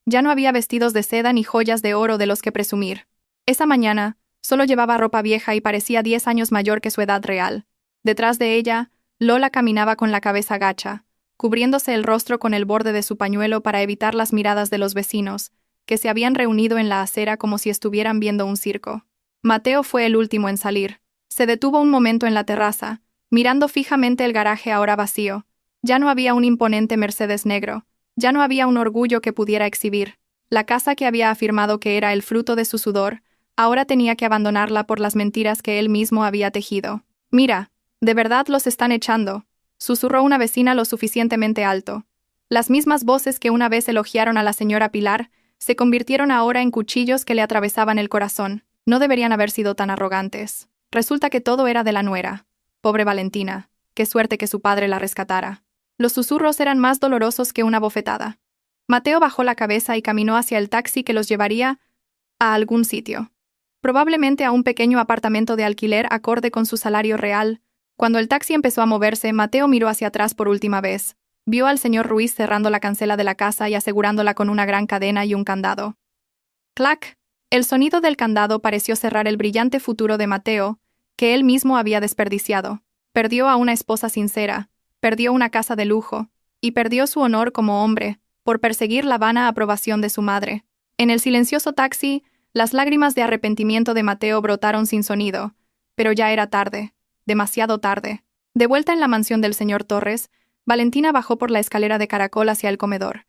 Ya no había vestidos de seda ni joyas de oro de los que presumir. Esa mañana, solo llevaba ropa vieja y parecía 10 años mayor que su edad real. Detrás de ella, Lola caminaba con la cabeza gacha, cubriéndose el rostro con el borde de su pañuelo para evitar las miradas de los vecinos, que se habían reunido en la acera como si estuvieran viendo un circo. Mateo fue el último en salir. Se detuvo un momento en la terraza, mirando fijamente el garaje ahora vacío. Ya no había un imponente Mercedes negro, ya no había un orgullo que pudiera exhibir. La casa que había afirmado que era el fruto de su sudor, ahora tenía que abandonarla por las mentiras que él mismo había tejido. «Mira, de verdad los están echando», susurró una vecina lo suficientemente alto. Las mismas voces que una vez elogiaron a la señora Pilar se convirtieron ahora en cuchillos que le atravesaban el corazón. No deberían haber sido tan arrogantes. Resulta que todo era de la nuera. Pobre Valentina, qué suerte que su padre la rescatara. Los susurros eran más dolorosos que una bofetada. Mateo bajó la cabeza y caminó hacia el taxi que los llevaría a algún sitio. Probablemente a un pequeño apartamento de alquiler acorde con su salario real. Cuando el taxi empezó a moverse, Mateo miró hacia atrás por última vez. Vio al señor Ruiz cerrando la cancela de la casa y asegurándola con una gran cadena y un candado. ¡Clac! El sonido del candado pareció cerrar el brillante futuro de Mateo, que él mismo había desperdiciado. Perdió a una esposa sincera, perdió una casa de lujo, y perdió su honor como hombre, por perseguir la vana aprobación de su madre. En el silencioso taxi, las lágrimas de arrepentimiento de Mateo brotaron sin sonido, pero ya era tarde, demasiado tarde. De vuelta en la mansión del señor Torres, Valentina bajó por la escalera de caracol hacia el comedor.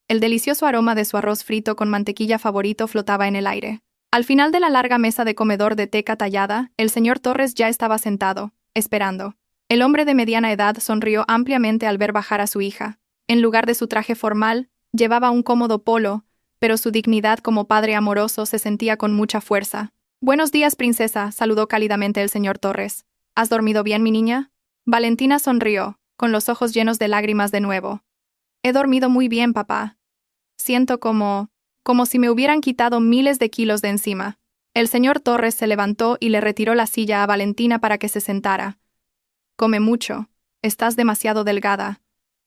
El delicioso aroma de su arroz frito con mantequilla favorito flotaba en el aire. Al final de la larga mesa de comedor de teca tallada, el señor Torres ya estaba sentado, esperando. El hombre de mediana edad sonrió ampliamente al ver bajar a su hija. En lugar de su traje formal, llevaba un cómodo polo, pero su dignidad como padre amoroso se sentía con mucha fuerza. «Buenos días, princesa», saludó cálidamente el señor Torres. «¿Has dormido bien, mi niña?» Valentina sonrió, con los ojos llenos de lágrimas de nuevo. «He dormido muy bien, papá. Siento como si me hubieran quitado miles de kilos de encima». El señor Torres se levantó y le retiró la silla a Valentina para que se sentara. «Come mucho. Estás demasiado delgada.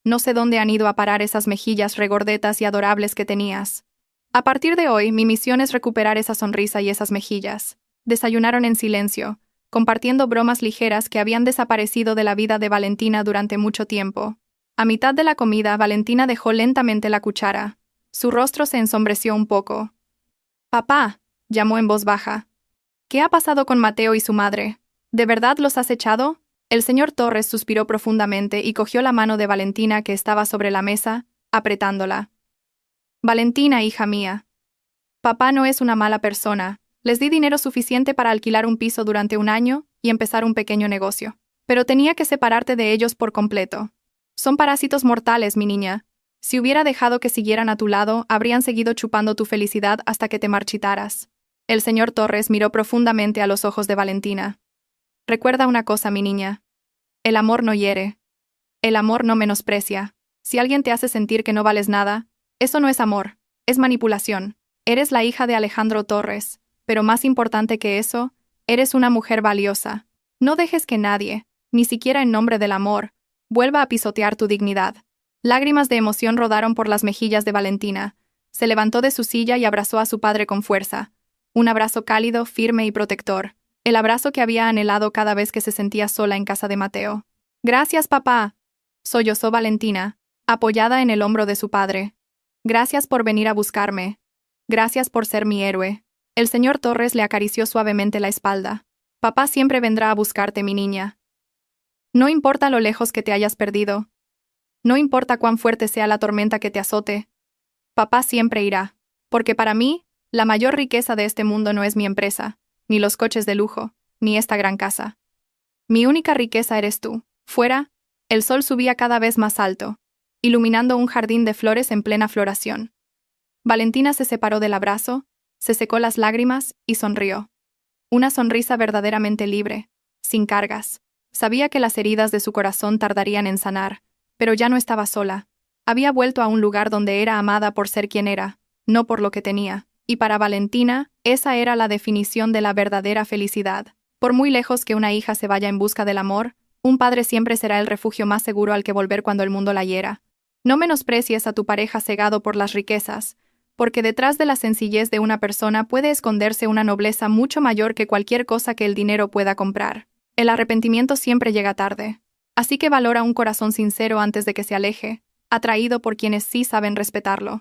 No sé dónde han ido a parar esas mejillas regordetas y adorables que tenías. A partir de hoy, mi misión es recuperar esa sonrisa y esas mejillas». Desayunaron en silencio, compartiendo bromas ligeras que habían desaparecido de la vida de Valentina durante mucho tiempo. A mitad de la comida, Valentina dejó lentamente la cuchara. Su rostro se ensombreció un poco. «Papá», llamó en voz baja. «¿Qué ha pasado con Mateo y su madre? ¿De verdad los has echado?» El señor Torres suspiró profundamente y cogió la mano de Valentina que estaba sobre la mesa, apretándola. «Valentina, hija mía. Papá no es una mala persona. Les di dinero suficiente para alquilar un piso durante un año y empezar un pequeño negocio. Pero tenía que separarte de ellos por completo. Son parásitos mortales, mi niña. Si hubiera dejado que siguieran a tu lado, habrían seguido chupando tu felicidad hasta que te marchitaras». El señor Torres miró profundamente a los ojos de Valentina. «Recuerda una cosa, mi niña. El amor no hiere. El amor no menosprecia. Si alguien te hace sentir que no vales nada, eso no es amor, es manipulación. Eres la hija de Alejandro Torres, pero más importante que eso, eres una mujer valiosa. No dejes que nadie, ni siquiera en nombre del amor, vuelva a pisotear tu dignidad». Lágrimas de emoción rodaron por las mejillas de Valentina. Se levantó de su silla y abrazó a su padre con fuerza. Un abrazo cálido, firme y protector. El abrazo que había anhelado cada vez que se sentía sola en casa de Mateo. «Gracias, papá», sollozó Valentina, apoyada en el hombro de su padre. «Gracias por venir a buscarme. Gracias por ser mi héroe». El señor Torres le acarició suavemente la espalda. «Papá siempre vendrá a buscarte, mi niña. No importa lo lejos que te hayas perdido. No importa cuán fuerte sea la tormenta que te azote. Papá siempre irá. Porque para mí, la mayor riqueza de este mundo no es mi empresa, ni los coches de lujo, ni esta gran casa. Mi única riqueza eres tú». Fuera, el sol subía cada vez más alto, iluminando un jardín de flores en plena floración. Valentina se separó del abrazo, se secó las lágrimas y sonrió. Una sonrisa verdaderamente libre, sin cargas. Sabía que las heridas de su corazón tardarían en sanar, pero ya no estaba sola. Había vuelto a un lugar donde era amada por ser quien era, no por lo que tenía. Y para Valentina, esa era la definición de la verdadera felicidad. Por muy lejos que una hija se vaya en busca del amor, un padre siempre será el refugio más seguro al que volver cuando el mundo la hiera. No menosprecies a tu pareja cegado por las riquezas, porque detrás de la sencillez de una persona puede esconderse una nobleza mucho mayor que cualquier cosa que el dinero pueda comprar. El arrepentimiento siempre llega tarde. Así que valora un corazón sincero antes de que se aleje, atraído por quienes sí saben respetarlo.